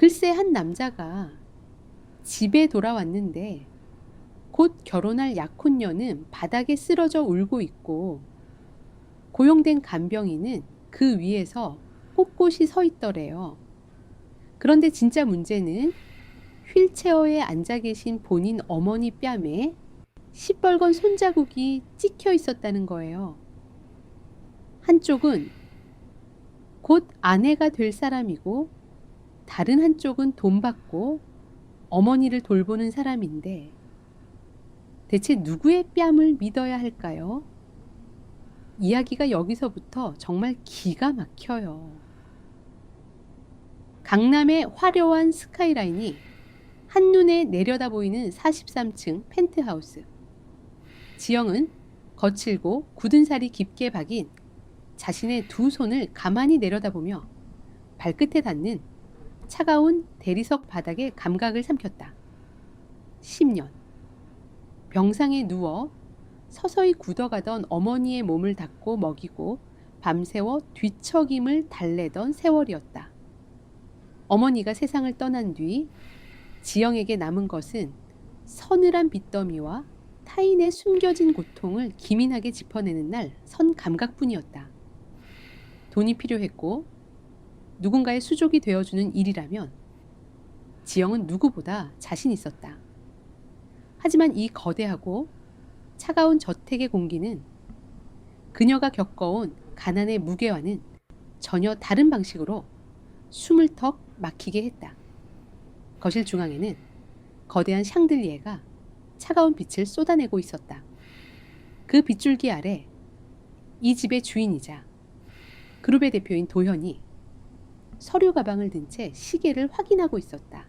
글쎄 한 남자가 집에 돌아왔는데 곧 결혼할 약혼녀는 바닥에 쓰러져 울고 있고 고용된 간병인은 그 위에서 꼿꼿이 서 있더래요. 그런데 진짜 문제는 휠체어에 앉아 계신 본인 어머니 뺨에 시뻘건 손자국이 찍혀 있었다는 거예요. 한쪽은 곧 아내가 될 사람이고 다른 한쪽은 돈 받고 어머니를 돌보는 사람인데 대체 누구의 뺨을 믿어야 할까요? 이야기가 여기서부터 정말 기가 막혀요. 강남의 화려한 스카이라인이 한눈에 내려다 보이는 43층 펜트하우스. 지영은 거칠고 굳은 살이 깊게 박인 자신의 두 손을 가만히 내려다보며 발끝에 닿는 차가운 대리석 바닥에 감각을 삼켰다. 10년. 병상에 누워 서서히 굳어가던 어머니의 몸을 닦고 먹이고 밤새워 뒤척임을 달래던 세월이었다. 어머니가 세상을 떠난 뒤 지영에게 남은 것은 서늘한 빚더미와 타인의 숨겨진 고통을 기민하게 짚어내는 날 선 감각뿐이었다. 돈이 필요했고 누군가의 수족이 되어주는 일이라면 지영은 누구보다 자신 있었다. 하지만 이 거대하고 차가운 저택의 공기는 그녀가 겪어온 가난의 무게와는 전혀 다른 방식으로 숨을 턱 막히게 했다. 거실 중앙에는 거대한 샹들리에가 차가운 빛을 쏟아내고 있었다. 그 빗줄기 아래 이 집의 주인이자 그룹의 대표인 도현이 서류 가방을 든 채 시계를 확인하고 있었다.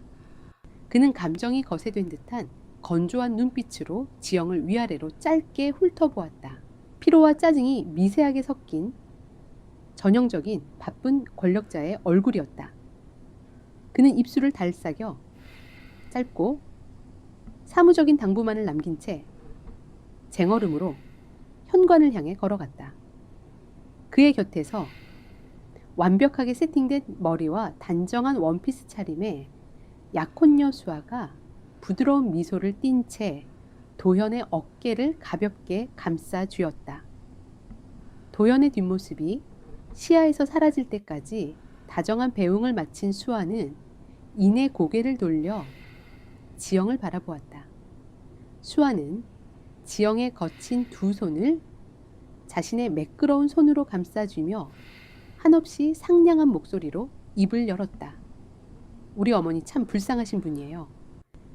그는 감정이 거세된 듯한 건조한 눈빛으로 지영을 위아래로 짧게 훑어보았다. 피로와 짜증이 미세하게 섞인 전형적인 바쁜 권력자의 얼굴이었다. 그는 입술을 달싹여 짧고 사무적인 당부만을 남긴 채 쟁얼음으로 현관을 향해 걸어갔다. 그의 곁에서 완벽하게 세팅된 머리와 단정한 원피스 차림에 약혼녀 수아가 부드러운 미소를 띤 채 도현의 어깨를 가볍게 감싸 쥐었다. 도현의 뒷모습이 시야에서 사라질 때까지 다정한 배웅을 마친 수아는 이내 고개를 돌려 지영을 바라보았다. 수아는 지영의 거친 두 손을 자신의 매끄러운 손으로 감싸주며 한없이 상냥한 목소리로 입을 열었다. 우리 어머니 참 불쌍하신 분이에요.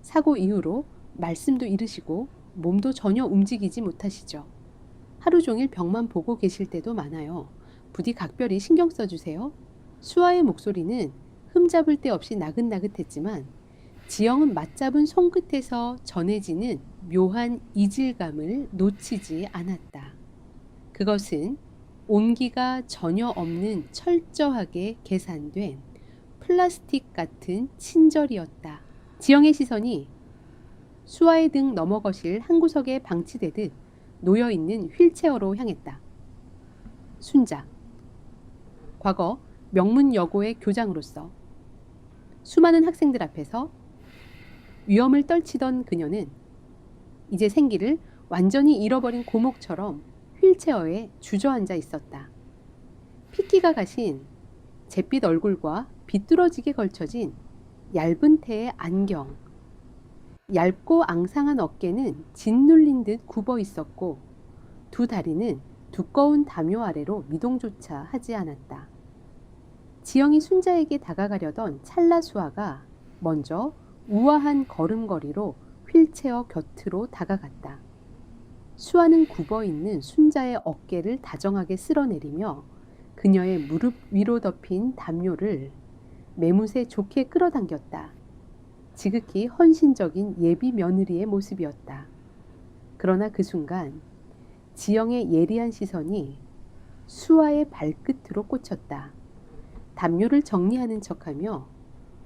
사고 이후로 말씀도 잃으시고 몸도 전혀 움직이지 못하시죠. 하루 종일 벽만 보고 계실 때도 많아요. 부디 각별히 신경 써주세요. 수아의 목소리는 흠잡을 데 없이 나긋나긋했지만 지영은 맞잡은 손끝에서 전해지는 묘한 이질감을 놓치지 않았다. 그것은 온기가 전혀 없는 철저하게 계산된 플라스틱 같은 친절이었다. 지영의 시선이 수아의 등 너머 거실 한 구석에 방치되듯 놓여있는 휠체어로 향했다. 순자. 과거 명문여고의 교장으로서 수많은 학생들 앞에서 위험을 떨치던 그녀는 이제 생기를 완전히 잃어버린 고목처럼 휠체어에 주저앉아 있었다. 핏기가 가신 잿빛 얼굴과 비뚤어지게 걸쳐진 얇은 태의 안경. 얇고 앙상한 어깨는 짓눌린 듯 굽어 있었고 두 다리는 두꺼운 담요 아래로 미동조차 하지 않았다. 지영이 순자에게 다가가려던 찰나 수아가 먼저 우아한 걸음걸이로 휠체어 곁으로 다가갔다. 수아는 굽어있는 순자의 어깨를 다정하게 쓸어내리며 그녀의 무릎 위로 덮인 담요를 매무새 좋게 끌어당겼다. 지극히 헌신적인 예비 며느리의 모습이었다. 그러나 그 순간 지영의 예리한 시선이 수아의 발끝으로 꽂혔다. 담요를 정리하는 척하며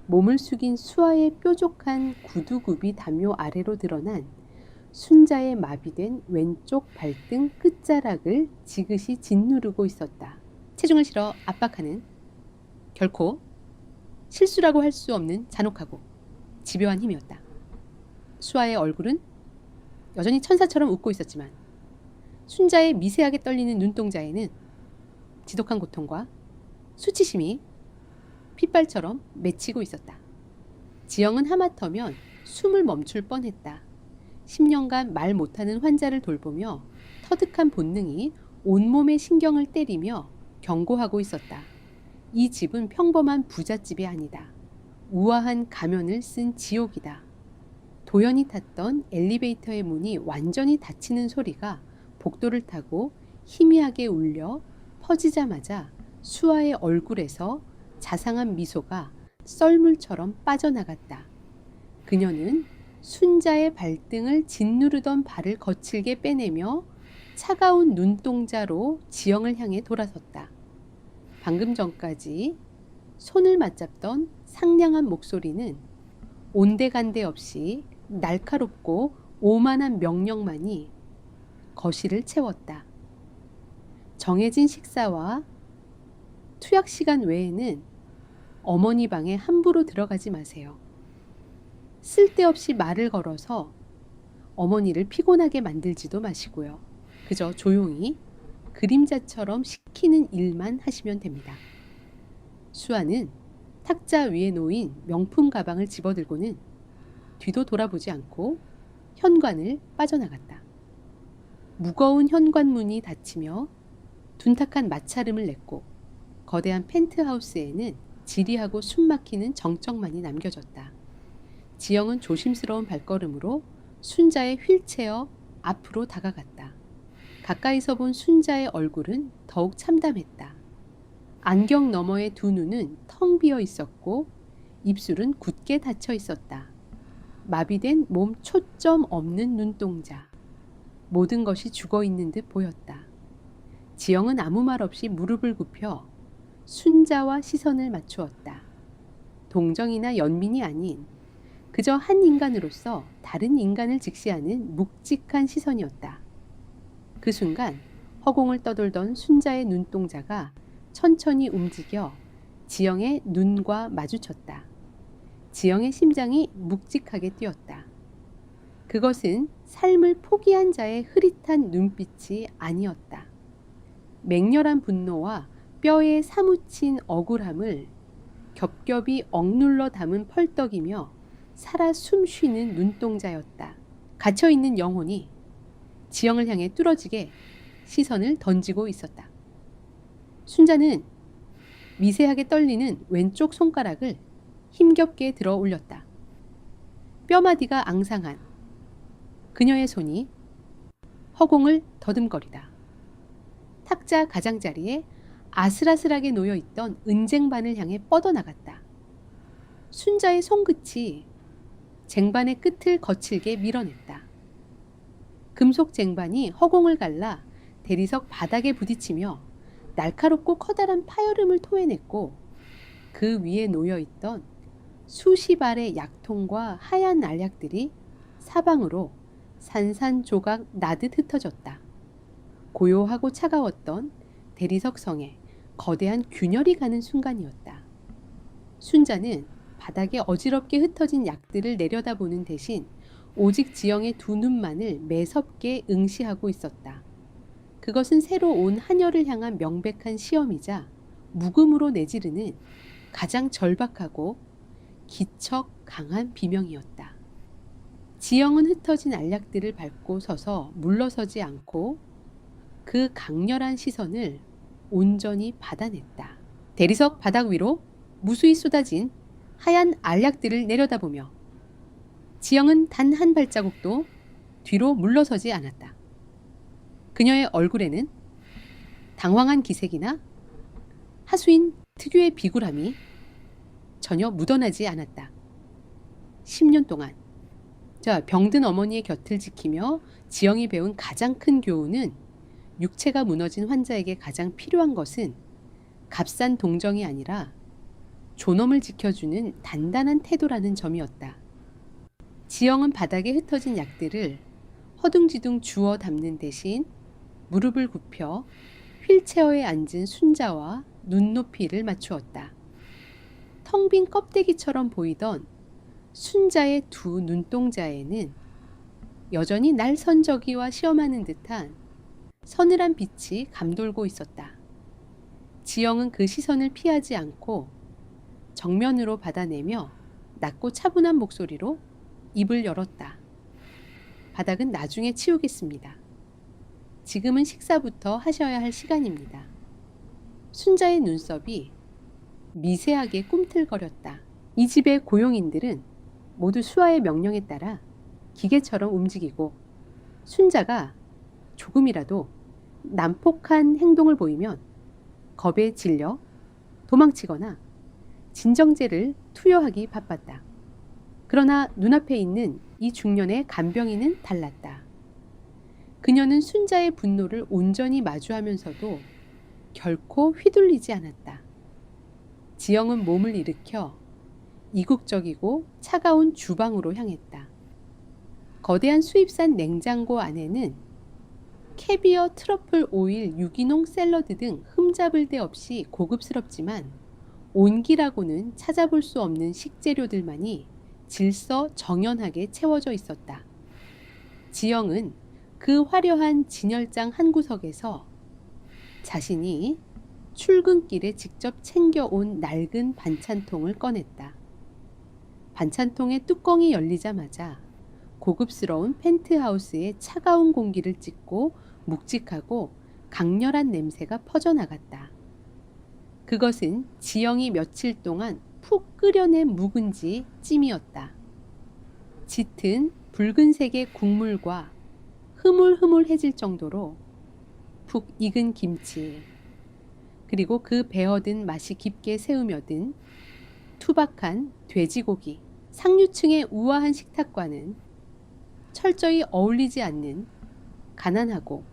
몸을 숙인 수아의 뾰족한 구두굽이 담요 아래로 드러난 순자의 마비된 왼쪽 발등 끝자락을 지그시 짓누르고 있었다. 체중을 실어 압박하는, 결코 실수라고 할 수 없는 잔혹하고 집요한 힘이었다. 수아의 얼굴은 여전히 천사처럼 웃고 있었지만 순자의 미세하게 떨리는 눈동자에는 지독한 고통과 수치심이 핏발처럼 맺히고 있었다. 지영은 하마터면 숨을 멈출 뻔했다. 10년간 말 못하는 환자를 돌보며 터득한 본능이 온몸의 신경을 때리며 경고하고 있었다. 이 집은 평범한 부잣집이 아니다. 우아한 가면을 쓴 지옥이다. 도연이 탔던 엘리베이터의 문이 완전히 닫히는 소리가 복도를 타고 희미하게 울려 퍼지자마자 수아의 얼굴에서 자상한 미소가 썰물처럼 빠져나갔다. 그녀는 순자의 발등을 짓누르던 발을 거칠게 빼내며 차가운 눈동자로 지영을 향해 돌아섰다. 방금 전까지 손을 맞잡던 상냥한 목소리는 온데간데 없이 날카롭고 오만한 명령만이 거실을 채웠다. 정해진 식사와 투약 시간 외에는 어머니 방에 함부로 들어가지 마세요. 쓸데없이 말을 걸어서 어머니를 피곤하게 만들지도 마시고요. 그저 조용히 그림자처럼 시키는 일만 하시면 됩니다. 수아는 탁자 위에 놓인 명품 가방을 집어들고는 뒤도 돌아보지 않고 현관을 빠져나갔다. 무거운 현관문이 닫히며 둔탁한 마찰음을 냈고 거대한 펜트하우스에는 지리하고 숨막히는 정적만이 남겨졌다. 지영은 조심스러운 발걸음으로 순자의 휠체어 앞으로 다가갔다. 가까이서 본 순자의 얼굴은 더욱 참담했다. 안경 너머의 두 눈은 텅 비어 있었고 입술은 굳게 닫혀 있었다. 마비된 몸 초점 없는 눈동자. 모든 것이 죽어 있는 듯 보였다. 지영은 아무 말 없이 무릎을 굽혀 순자와 시선을 맞추었다. 동정이나 연민이 아닌 그저 한 인간으로서 다른 인간을 직시하는 묵직한 시선이었다. 그 순간 허공을 떠돌던 순자의 눈동자가 천천히 움직여 지영의 눈과 마주쳤다. 지영의 심장이 묵직하게 뛰었다. 그것은 삶을 포기한 자의 흐릿한 눈빛이 아니었다. 맹렬한 분노와 뼈에 사무친 억울함을 겹겹이 억눌러 담은 펄떡이며 살아 숨쉬는 눈동자였다. 갇혀있는 영혼이 지영을 향해 뚫어지게 시선을 던지고 있었다. 순자는 미세하게 떨리는 왼쪽 손가락을 힘겹게 들어 올렸다. 뼈마디가 앙상한 그녀의 손이 허공을 더듬거리다. 탁자 가장자리에 아슬아슬하게 놓여있던 은쟁반을 향해 뻗어나갔다. 순자의 손끝이 쟁반의 끝을 거칠게 밀어냈다. 금속 쟁반이 허공을 갈라 대리석 바닥에 부딪히며 날카롭고 커다란 파열음을 토해냈고 그 위에 놓여있던 수십 알의 약통과 하얀 알약들이 사방으로 산산조각 나듯 흩어졌다. 고요하고 차가웠던 대리석 성에 거대한 균열이 가는 순간이었다. 순자는 바닥에 어지럽게 흩어진 약들을 내려다보는 대신 오직 지영의 두 눈만을 매섭게 응시하고 있었다. 그것은 새로 온 한여를 향한 명백한 시험이자 묵음으로 내지르는 가장 절박하고 기척 강한 비명이었다. 지영은 흩어진 알약들을 밟고 서서 물러서지 않고 그 강렬한 시선을 온전히 받아냈다. 대리석 바닥 위로 무수히 쏟아진 하얀 알약들을 내려다보며 지영은 단 한 발자국도 뒤로 물러서지 않았다. 그녀의 얼굴에는 당황한 기색이나 하수인 특유의 비굴함이 전혀 묻어나지 않았다. 10년 동안 병든 어머니의 곁을 지키며 지영이 배운 가장 큰 교훈은 육체가 무너진 환자에게 가장 필요한 것은 값싼 동정이 아니라 존엄을 지켜주는 단단한 태도라는 점이었다. 지영은 바닥에 흩어진 약들을 허둥지둥 주워 담는 대신 무릎을 굽혀 휠체어에 앉은 순자와 눈높이를 맞추었다. 텅 빈 껍데기처럼 보이던 순자의 두 눈동자에는 여전히 날선저기와 시험하는 듯한 서늘한 빛이 감돌고 있었다. 지영은 그 시선을 피하지 않고 정면으로 받아내며 낮고 차분한 목소리로 입을 열었다. 바닥은 나중에 치우겠습니다. 지금은 식사부터 하셔야 할 시간입니다. 순자의 눈썹이 미세하게 꿈틀거렸다. 이 집의 고용인들은 모두 수아의 명령에 따라 기계처럼 움직이고 순자가 조금이라도 난폭한 행동을 보이면 겁에 질려 도망치거나 진정제를 투여하기 바빴다. 그러나 눈앞에 있는 이 중년의 간병인은 달랐다. 그녀는 순자의 분노를 온전히 마주하면서도 결코 휘둘리지 않았다. 지영은 몸을 일으켜 이국적이고 차가운 주방으로 향했다. 거대한 수입산 냉장고 안에는 캐비어, 트러플 오일, 유기농 샐러드 등 흠잡을 데 없이 고급스럽지만 온기라고는 찾아볼 수 없는 식재료들만이 질서정연하게 채워져 있었다. 지영은 그 화려한 진열장 한 구석에서 자신이 출근길에 직접 챙겨온 낡은 반찬통을 꺼냈다. 반찬통의 뚜껑이 열리자마자 고급스러운 펜트하우스의 차가운 공기를 찢고 묵직하고 강렬한 냄새가 퍼져나갔다. 그것은 지영이 며칠 동안 푹 끓여낸 묵은지 찜이었다. 짙은 붉은색의 국물과 흐물흐물해질 정도로 푹 익은 김치, 그리고 그 배어든 맛이 깊게 새우며든 투박한 돼지고기, 상류층의 우아한 식탁과는 철저히 어울리지 않는 가난하고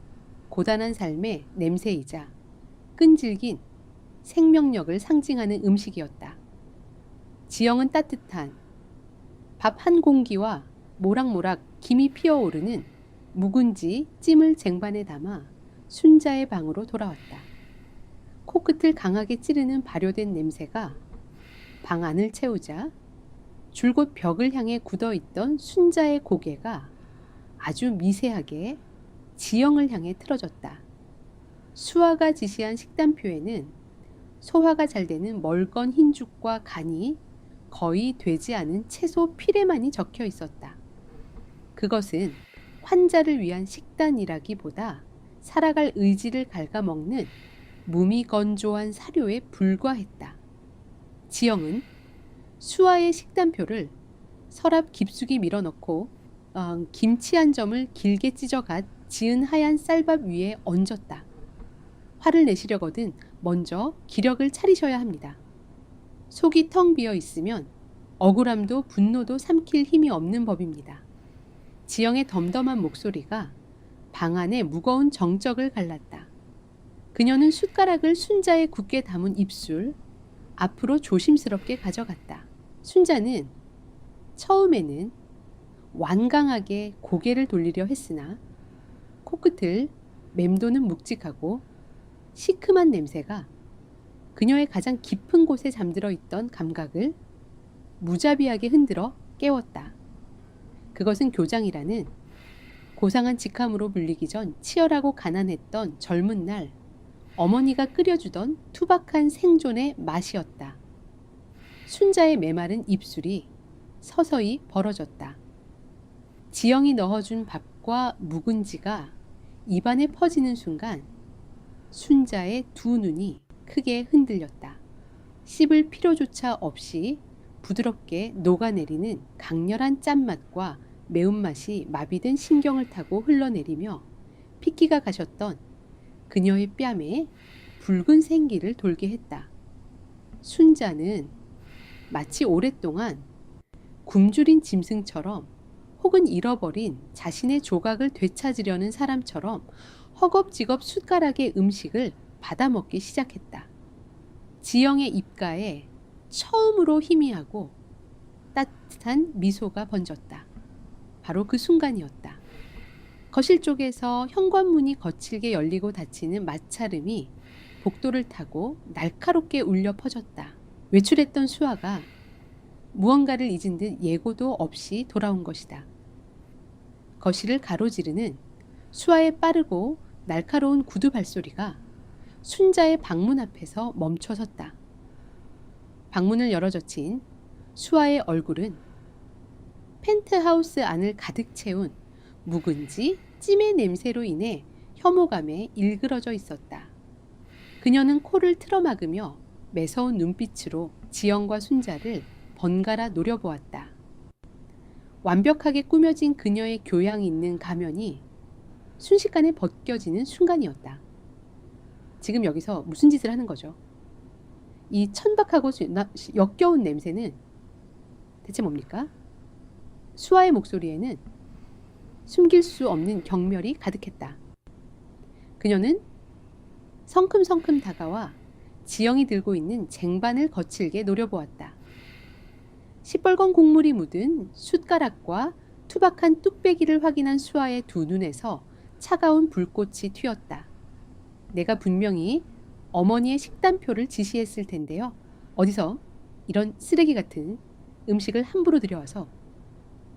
고단한 삶의 냄새이자 끈질긴 생명력을 상징하는 음식이었다. 지영은 따뜻한 밥 한 공기와 모락모락 김이 피어오르는 묵은지 찜을 쟁반에 담아 순자의 방으로 돌아왔다. 코끝을 강하게 찌르는 발효된 냄새가 방 안을 채우자 줄곧 벽을 향해 굳어있던 순자의 고개가 아주 미세하게 지영을 향해 틀어졌다. 수아가 지시한 식단표에는 소화가 잘 되는 멀건 흰죽과 간이 거의 되지 않은 채소 피레만이 적혀 있었다. 그것은 환자를 위한 식단이라기보다 살아갈 의지를 갉아먹는 무미건조한 사료에 불과했다. 지영은 수아의 식단표를 서랍 깊숙이 밀어넣고 김치 한 점을 길게 찢어갓 지은 하얀 쌀밥 위에 얹었다. 화를 내시려거든 먼저 기력을 차리셔야 합니다. 속이 텅 비어 있으면 억울함도 분노도 삼킬 힘이 없는 법입니다. 지영의 덤덤한 목소리가 방 안에 무거운 정적을 갈랐다. 그녀는 숟가락을 순자의 굳게 담은 입술 앞으로 조심스럽게 가져갔다. 순자는 처음에는 완강하게 고개를 돌리려 했으나 코끝을 맴도는 묵직하고 시큼한 냄새가 그녀의 가장 깊은 곳에 잠들어 있던 감각을 무자비하게 흔들어 깨웠다. 그것은 교장이라는 고상한 직함으로 불리기 전 치열하고 가난했던 젊은 날 어머니가 끓여주던 투박한 생존의 맛이었다. 순자의 메마른 입술이 서서히 벌어졌다. 지영이 넣어준 밥과 묵은지가 입안에 퍼지는 순간 순자의 두 눈이 크게 흔들렸다. 씹을 필요조차 없이 부드럽게 녹아내리는 강렬한 짠맛과 매운맛이 마비된 신경을 타고 흘러내리며 핏기가 가셨던 그녀의 뺨에 붉은 생기를 돌게 했다. 순자는 마치 오랫동안 굶주린 짐승처럼 혹은 잃어버린 자신의 조각을 되찾으려는 사람처럼 허겁지겁 숟가락의 음식을 받아먹기 시작했다. 지영의 입가에 처음으로 희미하고 따뜻한 미소가 번졌다. 바로 그 순간이었다. 거실 쪽에서 현관문이 거칠게 열리고 닫히는 마찰음이 복도를 타고 날카롭게 울려 퍼졌다. 외출했던 수아가 무언가를 잊은 듯 예고도 없이 돌아온 것이다. 거실을 가로지르는 수아의 빠르고 날카로운 구두 발소리가 순자의 방문 앞에서 멈춰섰다. 방문을 열어젖힌 수아의 얼굴은 펜트하우스 안을 가득 채운 묵은지 찜의 냄새로 인해 혐오감에 일그러져 있었다. 그녀는 코를 틀어막으며 매서운 눈빛으로 지영과 순자를 번갈아 노려보았다. 완벽하게 꾸며진 그녀의 교양 있는 가면이 순식간에 벗겨지는 순간이었다. 지금 여기서 무슨 짓을 하는 거죠? 이 천박하고 역겨운 냄새는 대체 뭡니까? 수아의 목소리에는 숨길 수 없는 경멸이 가득했다. 그녀는 성큼성큼 다가와 지영이 들고 있는 쟁반을 거칠게 노려보았다. 시뻘건 국물이 묻은 숟가락과 투박한 뚝배기를 확인한 수아의 두 눈에서 차가운 불꽃이 튀었다. 내가 분명히 어머니의 식단표를 지시했을 텐데요. 어디서 이런 쓰레기 같은 음식을 함부로 들여와서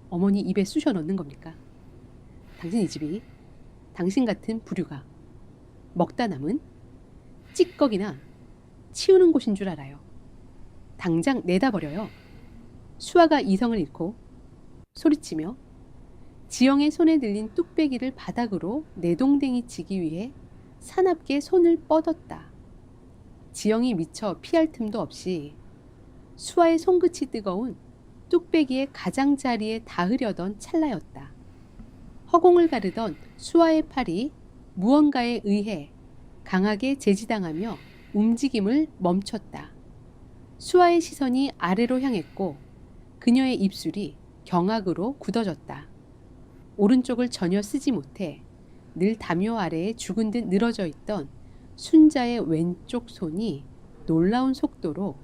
어머니 입에 쑤셔 넣는 겁니까? 당신 이 집이 당신 같은 부류가 먹다 남은 찌꺼기나 치우는 곳인 줄 알아요. 당장 내다 버려요. 수아가 이성을 잃고 소리치며 지영의 손에 들린 뚝배기를 바닥으로 내동댕이 치기 위해 사납게 손을 뻗었다. 지영이 미처 피할 틈도 없이 수아의 손끝이 뜨거운 뚝배기의 가장자리에 닿으려던 찰나였다. 허공을 가르던 수아의 팔이 무언가에 의해 강하게 제지당하며 움직임을 멈췄다. 수아의 시선이 아래로 향했고 그녀의 입술이 경악으로 굳어졌다. 오른쪽을 전혀 쓰지 못해 늘 담요 아래에 죽은 듯 늘어져 있던 순자의 왼쪽 손이 놀라운 속도로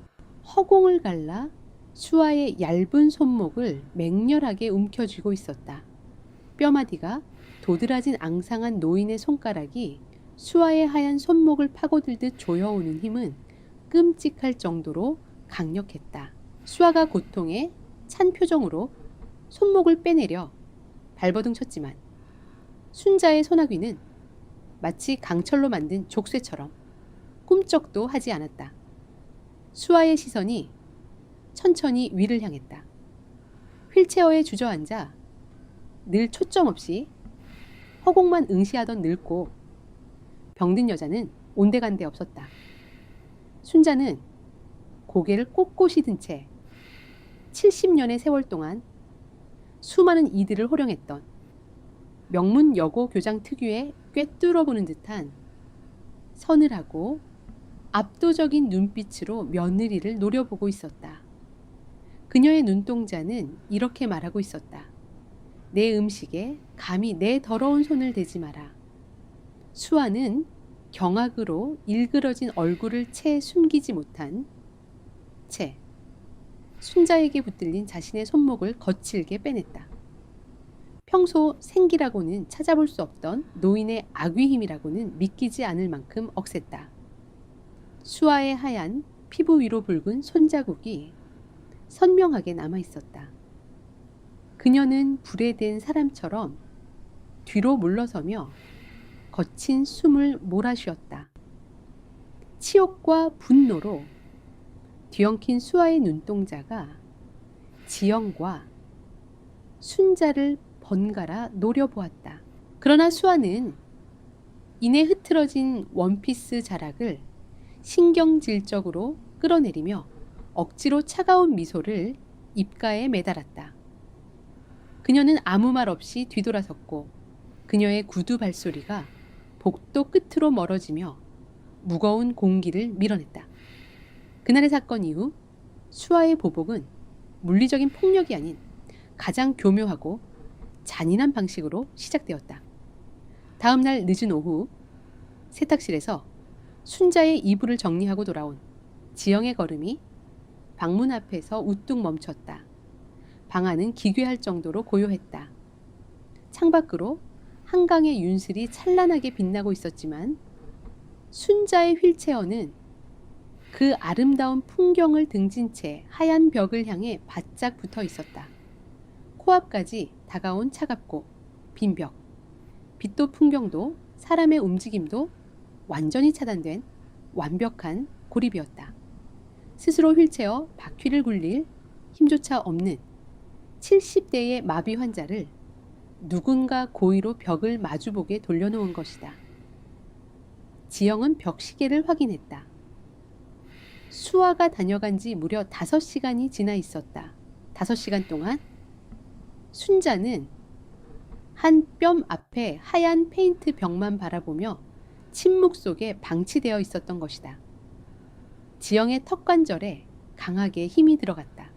허공을 갈라 수아의 얇은 손목을 맹렬하게 움켜쥐고 있었다. 뼈마디가 도드라진 앙상한 노인의 손가락이 수아의 하얀 손목을 파고들듯 조여오는 힘은 끔찍할 정도로 강력했다. 수아가 고통에 찬 표정으로 손목을 빼내려 발버둥 쳤지만 순자의 소나귀는 마치 강철로 만든 족쇄처럼 꿈쩍도 하지 않았다. 수아의 시선이 천천히 위를 향했다. 휠체어에 주저앉아 늘 초점 없이 허공만 응시하던 늙고 병든 여자는 온데간데 없었다. 순자는 고개를 꼿꼿이 든 채 70년의 세월 동안 수많은 이들을 호령했던 명문 여고 교장 특유의 꿰뚫어보는 듯한 서늘하고 압도적인 눈빛으로 며느리를 노려보고 있었다. 그녀의 눈동자는 이렇게 말하고 있었다. 내 음식에 감히 내 더러운 손을 대지 마라. 수아는 경악으로 일그러진 얼굴을 채 숨기지 못한 채 순자에게 붙들린 자신의 손목을 거칠게 빼냈다. 평소 생기라고는 찾아볼 수 없던 노인의 악의 힘이라고는 믿기지 않을 만큼 억셌다. 수아의 하얀 피부 위로 붉은 손자국이 선명하게 남아있었다. 그녀는 불에 댄 사람처럼 뒤로 물러서며 거친 숨을 몰아쉬었다. 치욕과 분노로 뒤엉킨 수아의 눈동자가 지영과 순자를 번갈아 노려보았다. 그러나 수아는 이내 흐트러진 원피스 자락을 신경질적으로 끌어내리며 억지로 차가운 미소를 입가에 매달았다. 그녀는 아무 말 없이 뒤돌아섰고 그녀의 구두 발소리가 복도 끝으로 멀어지며 무거운 공기를 밀어냈다. 그날의 사건 이후 수아의 보복은 물리적인 폭력이 아닌 가장 교묘하고 잔인한 방식으로 시작되었다. 다음 날 늦은 오후 세탁실에서 순자의 이불을 정리하고 돌아온 지영의 걸음이 방문 앞에서 우뚝 멈췄다. 방 안은 기괴할 정도로 고요했다. 창밖으로 한강의 윤슬이 찬란하게 빛나고 있었지만 순자의 휠체어는 그 아름다운 풍경을 등진 채 하얀 벽을 향해 바짝 붙어 있었다. 코앞까지 다가온 차갑고 빈 벽, 빛도 풍경도 사람의 움직임도 완전히 차단된 완벽한 고립이었다. 스스로 휠체어 바퀴를 굴릴 힘조차 없는 70대의 마비 환자를 누군가 고의로 벽을 마주보게 돌려놓은 것이다. 지영은 벽시계를 확인했다. 수아가 다녀간 지 무려 5시간이 지나 있었다. 5시간 동안 순자는 한 뼘 앞에 하얀 페인트 벽만 바라보며 침묵 속에 방치되어 있었던 것이다. 지영의 턱관절에 강하게 힘이 들어갔다.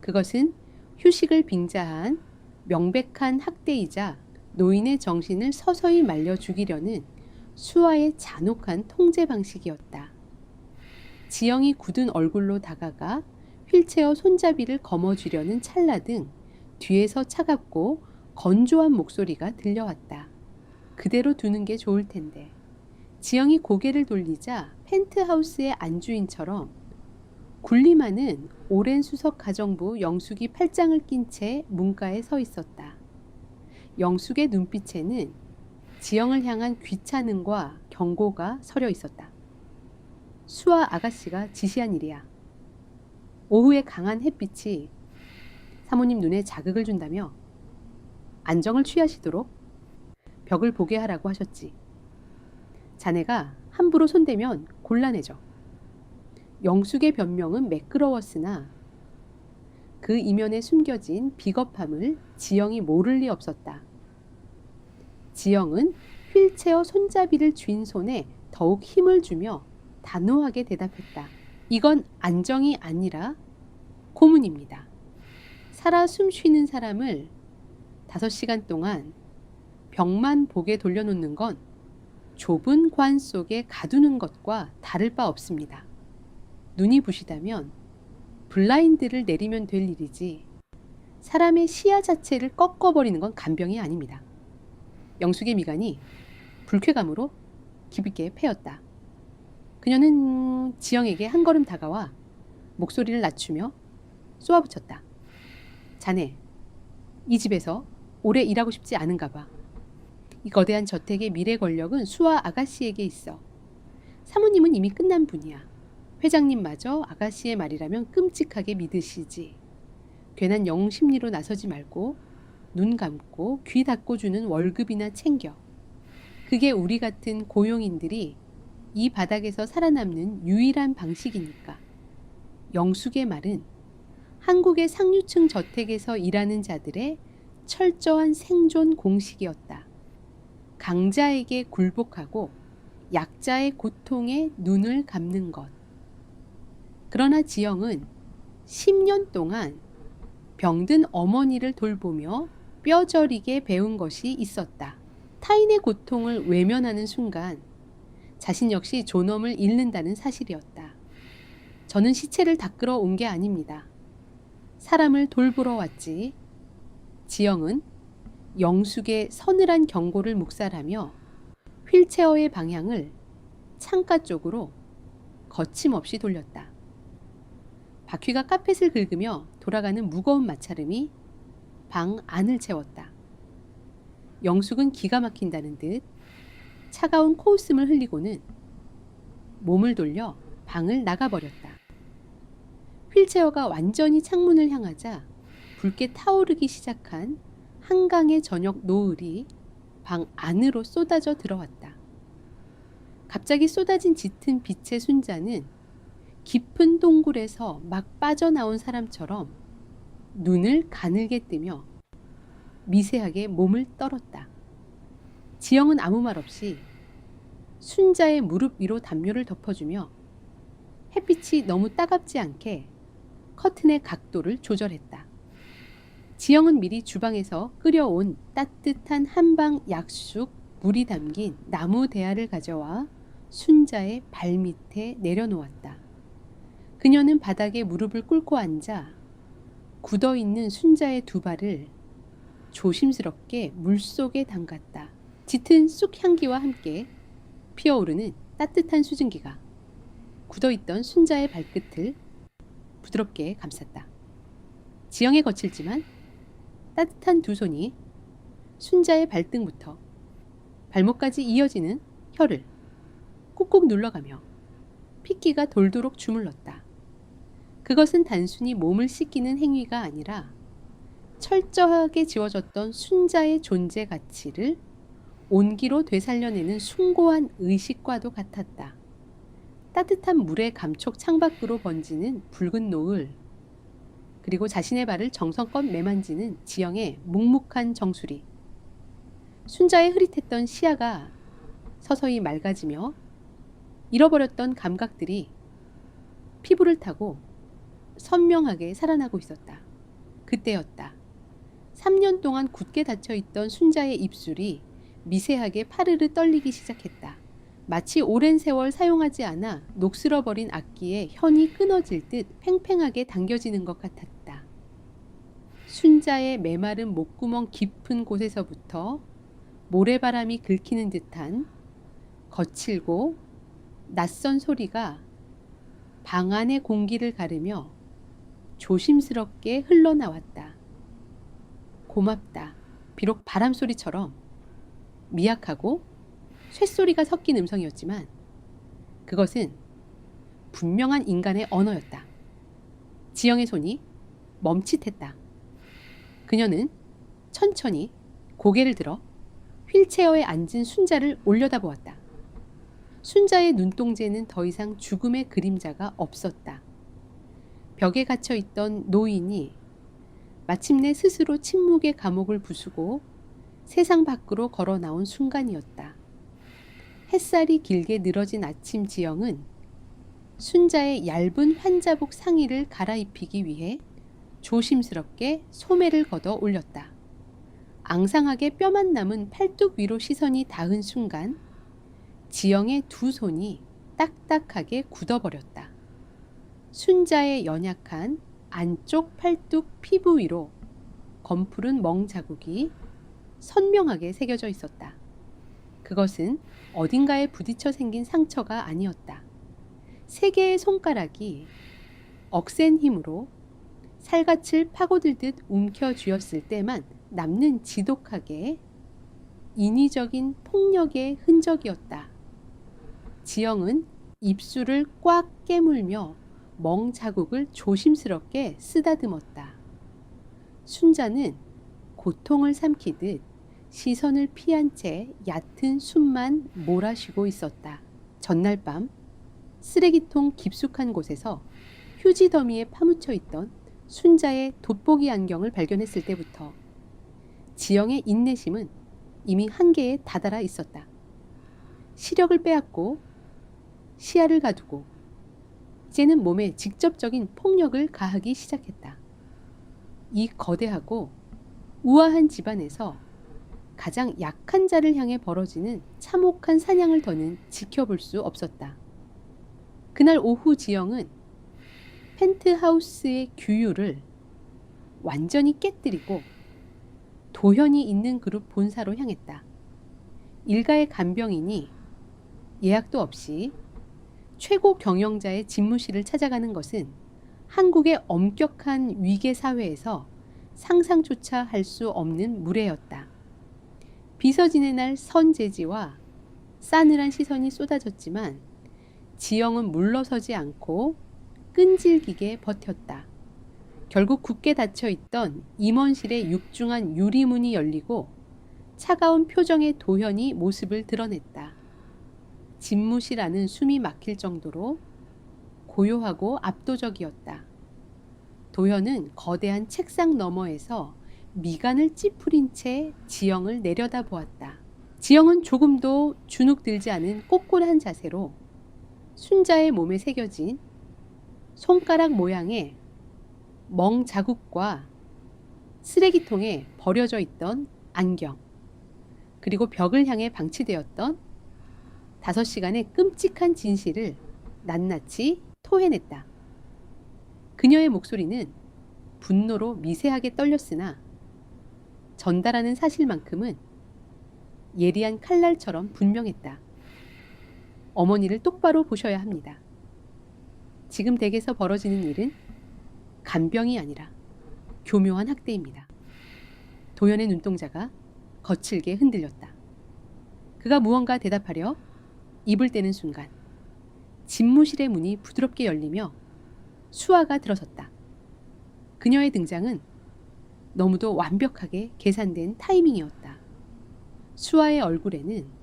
그것은 휴식을 빙자한 명백한 학대이자 노인의 정신을 서서히 말려 죽이려는 수아의 잔혹한 통제 방식이었다. 지영이 굳은 얼굴로 다가가 휠체어 손잡이를 거머쥐려는 찰나 등 뒤에서 차갑고 건조한 목소리가 들려왔다. 그대로 두는 게 좋을 텐데. 지영이 고개를 돌리자 펜트하우스의 안주인처럼 군림하는 오랜 수석 가정부 영숙이 팔짱을 낀 채 문가에 서 있었다. 영숙의 눈빛에는 지영을 향한 귀찮음과 경고가 서려 있었다. 수아 아가씨가 지시한 일이야. 오후의 강한 햇빛이 사모님 눈에 자극을 준다며 안정을 취하시도록 벽을 보게 하라고 하셨지. 자네가 함부로 손대면 곤란해져. 영숙의 변명은 매끄러웠으나 그 이면에 숨겨진 비겁함을 지영이 모를 리 없었다. 지영은 휠체어 손잡이를 쥔 손에 더욱 힘을 주며 단호하게 대답했다. 이건 안정이 아니라 고문입니다. 살아 숨쉬는 사람을 5시간 동안 벽만 보게 돌려놓는 건 좁은 관 속에 가두는 것과 다를 바 없습니다. 눈이 부시다면 블라인드를 내리면 될 일이지 사람의 시야 자체를 꺾어버리는 건 간병이 아닙니다. 영숙의 미간이 불쾌감으로 깊게 패였다. 그녀는 지영에게 한 걸음 다가와 목소리를 낮추며 쏘아붙였다. 자네, 이 집에서 오래 일하고 싶지 않은가 봐. 이 거대한 저택의 미래 권력은 수아 아가씨에게 있어. 사모님은 이미 끝난 분이야. 회장님마저 아가씨의 말이라면 끔찍하게 믿으시지. 괜한 영심리로 나서지 말고 눈 감고 귀 닫고 주는 월급이나 챙겨. 그게 우리 같은 고용인들이 이 바닥에서 살아남는 유일한 방식이니까. 영숙의 말은 한국의 상류층 저택에서 일하는 자들의 철저한 생존 공식이었다. 강자에게 굴복하고 약자의 고통에 눈을 감는 것. 그러나 지영은 10년 동안 병든 어머니를 돌보며 뼈저리게 배운 것이 있었다. 타인의 고통을 외면하는 순간 자신 역시 존엄을 잃는다는 사실이었다. 저는 시체를 닦으러 온 게 아닙니다. 사람을 돌보러 왔지. 지영은 영숙의 서늘한 경고를 묵살하며 휠체어의 방향을 창가 쪽으로 거침없이 돌렸다. 바퀴가 카펫을 긁으며 돌아가는 무거운 마찰음이 방 안을 채웠다. 영숙은 기가 막힌다는 듯 차가운 코웃음을 흘리고는 몸을 돌려 방을 나가버렸다. 휠체어가 완전히 창문을 향하자 붉게 타오르기 시작한 한강의 저녁 노을이 방 안으로 쏟아져 들어왔다. 갑자기 쏟아진 짙은 빛의 순자는 깊은 동굴에서 막 빠져나온 사람처럼 눈을 가늘게 뜨며 미세하게 몸을 떨었다. 지영은 아무 말 없이 순자의 무릎 위로 담요를 덮어주며 햇빛이 너무 따갑지 않게 커튼의 각도를 조절했다. 지영은 미리 주방에서 끓여온 따뜻한 한방 약숙 물이 담긴 나무 대야를 가져와 순자의 발밑에 내려놓았다. 그녀는 바닥에 무릎을 꿇고 앉아 굳어있는 순자의 두 발을 조심스럽게 물속에 담갔다. 짙은 쑥 향기와 함께 피어오르는 따뜻한 수증기가 굳어있던 순자의 발끝을 부드럽게 감쌌다. 지영의 거칠지만 따뜻한 두 손이 순자의 발등부터 발목까지 이어지는 혀를 꾹꾹 눌러가며 핏기가 돌도록 주물렀다. 그것은 단순히 몸을 씻기는 행위가 아니라 철저하게 지워졌던 순자의 존재 가치를 온기로 되살려내는 숭고한 의식과도 같았다. 따뜻한 물에 감촉 창밖으로 번지는 붉은 노을, 그리고 자신의 발을 정성껏 매만지는 지영의 묵묵한 정수리. 순자의 흐릿했던 시야가 서서히 맑아지며 잃어버렸던 감각들이 피부를 타고 선명하게 살아나고 있었다. 그때였다. 3년 동안 굳게 닫혀있던 순자의 입술이 미세하게 파르르 떨리기 시작했다. 마치 오랜 세월 사용하지 않아 녹슬어버린 악기에 현이 끊어질 듯 팽팽하게 당겨지는 것 같았다. 순자의 메마른 목구멍 깊은 곳에서부터 모래바람이 긁히는 듯한 거칠고 낯선 소리가 방 안의 공기를 가르며 조심스럽게 흘러나왔다. 고맙다. 비록 바람소리처럼 미약하고 쇳소리가 섞인 음성이었지만 그것은 분명한 인간의 언어였다. 지영의 손이 멈칫했다. 그녀는 천천히 고개를 들어 휠체어에 앉은 순자를 올려다보았다. 순자의 눈동자에는 더 이상 죽음의 그림자가 없었다. 벽에 갇혀있던 노인이 마침내 스스로 침묵의 감옥을 부수고 세상 밖으로 걸어 나온 순간이었다. 햇살이 길게 늘어진 아침 지영은 순자의 얇은 환자복 상의를 갈아입히기 위해 조심스럽게 소매를 걷어 올렸다. 앙상하게 뼈만 남은 팔뚝 위로 시선이 닿은 순간 지영의 두 손이 딱딱하게 굳어버렸다. 순자의 연약한 안쪽 팔뚝 피부 위로 검푸른 멍 자국이 선명하게 새겨져 있었다. 그것은 어딘가에 부딪혀 생긴 상처가 아니었다. 세 개의 손가락이 억센 힘으로 살갗을 파고들듯 움켜쥐었을 때만 남는 지독하게 인위적인 폭력의 흔적이었다. 지영은 입술을 꽉 깨물며 멍 자국을 조심스럽게 쓰다듬었다. 순자는 고통을 삼키듯 시선을 피한 채 얕은 숨만 몰아쉬고 있었다. 전날 밤 쓰레기통 깊숙한 곳에서 휴지 더미에 파묻혀 있던 순자의 돋보기 안경을 발견했을 때부터 지영의 인내심은 이미 한계에 다다라 있었다. 시력을 빼앗고 시야를 가두고 이제는 몸에 직접적인 폭력을 가하기 시작했다. 이 거대하고 우아한 집안에서 가장 약한 자를 향해 벌어지는 참혹한 사냥을 더는 지켜볼 수 없었다. 그날 오후 지영은 펜트하우스의 규율을 완전히 깨뜨리고 도현이 있는 그룹 본사로 향했다. 일가의 간병인이 예약도 없이 최고 경영자의 집무실을 찾아가는 것은 한국의 엄격한 위계 사회에서 상상조차 할 수 없는 무례였다. 비서진의 날 선제지와 싸늘한 시선이 쏟아졌지만 지영은 물러서지 않고 끈질기게 버텼다. 결국 굳게 닫혀있던 임원실의 육중한 유리문이 열리고 차가운 표정의 도현이 모습을 드러냈다. 집무실 안은 숨이 막힐 정도로 고요하고 압도적이었다. 도현은 거대한 책상 너머에서 미간을 찌푸린 채 지영을 내려다보았다. 지영은 조금도 주눅들지 않은 꼿꼿한 자세로 순자의 몸에 새겨진 손가락 모양의 멍 자국과 쓰레기통에 버려져 있던 안경, 그리고 벽을 향해 방치되었던 5시간의 끔찍한 진실을 낱낱이 토해냈다. 그녀의 목소리는 분노로 미세하게 떨렸으나 전달하는 사실만큼은 예리한 칼날처럼 분명했다. 어머니를 똑바로 보셔야 합니다. 지금 댁에서 벌어지는 일은 간병이 아니라 교묘한 학대입니다. 도연의 눈동자가 거칠게 흔들렸다. 그가 무언가 대답하려 입을 떼는 순간 집무실의 문이 부드럽게 열리며 수아가 들어섰다. 그녀의 등장은 너무도 완벽하게 계산된 타이밍이었다. 수아의 얼굴에는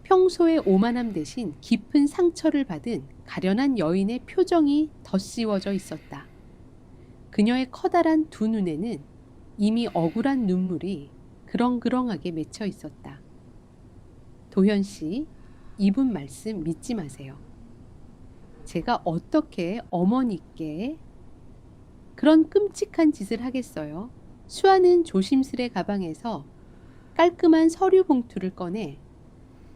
평소의 오만함 대신 깊은 상처를 받은 가련한 여인의 표정이 덧씌워져 있었다. 그녀의 커다란 두 눈에는 이미 억울한 눈물이 그렁그렁하게 맺혀 있었다. 도현 씨, 이분 말씀 믿지 마세요. 제가 어떻게 어머니께 그런 끔찍한 짓을 하겠어요? 수아는 조심스레 가방에서 깔끔한 서류 봉투를 꺼내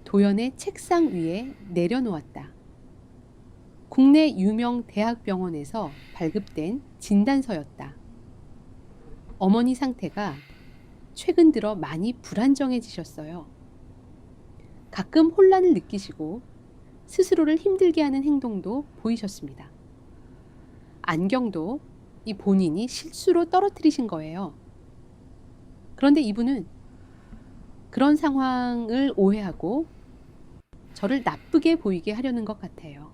도연의 책상 위에 내려놓았다. 국내 유명 대학병원에서 발급된 진단서였다. 어머니 상태가 최근 들어 많이 불안정해지셨어요. 가끔 혼란을 느끼시고 스스로를 힘들게 하는 행동도 보이셨습니다. 안경도 이 본인이 실수로 떨어뜨리신 거예요. 그런데 이분은 그런 상황을 오해하고 저를 나쁘게 보이게 하려는 것 같아요.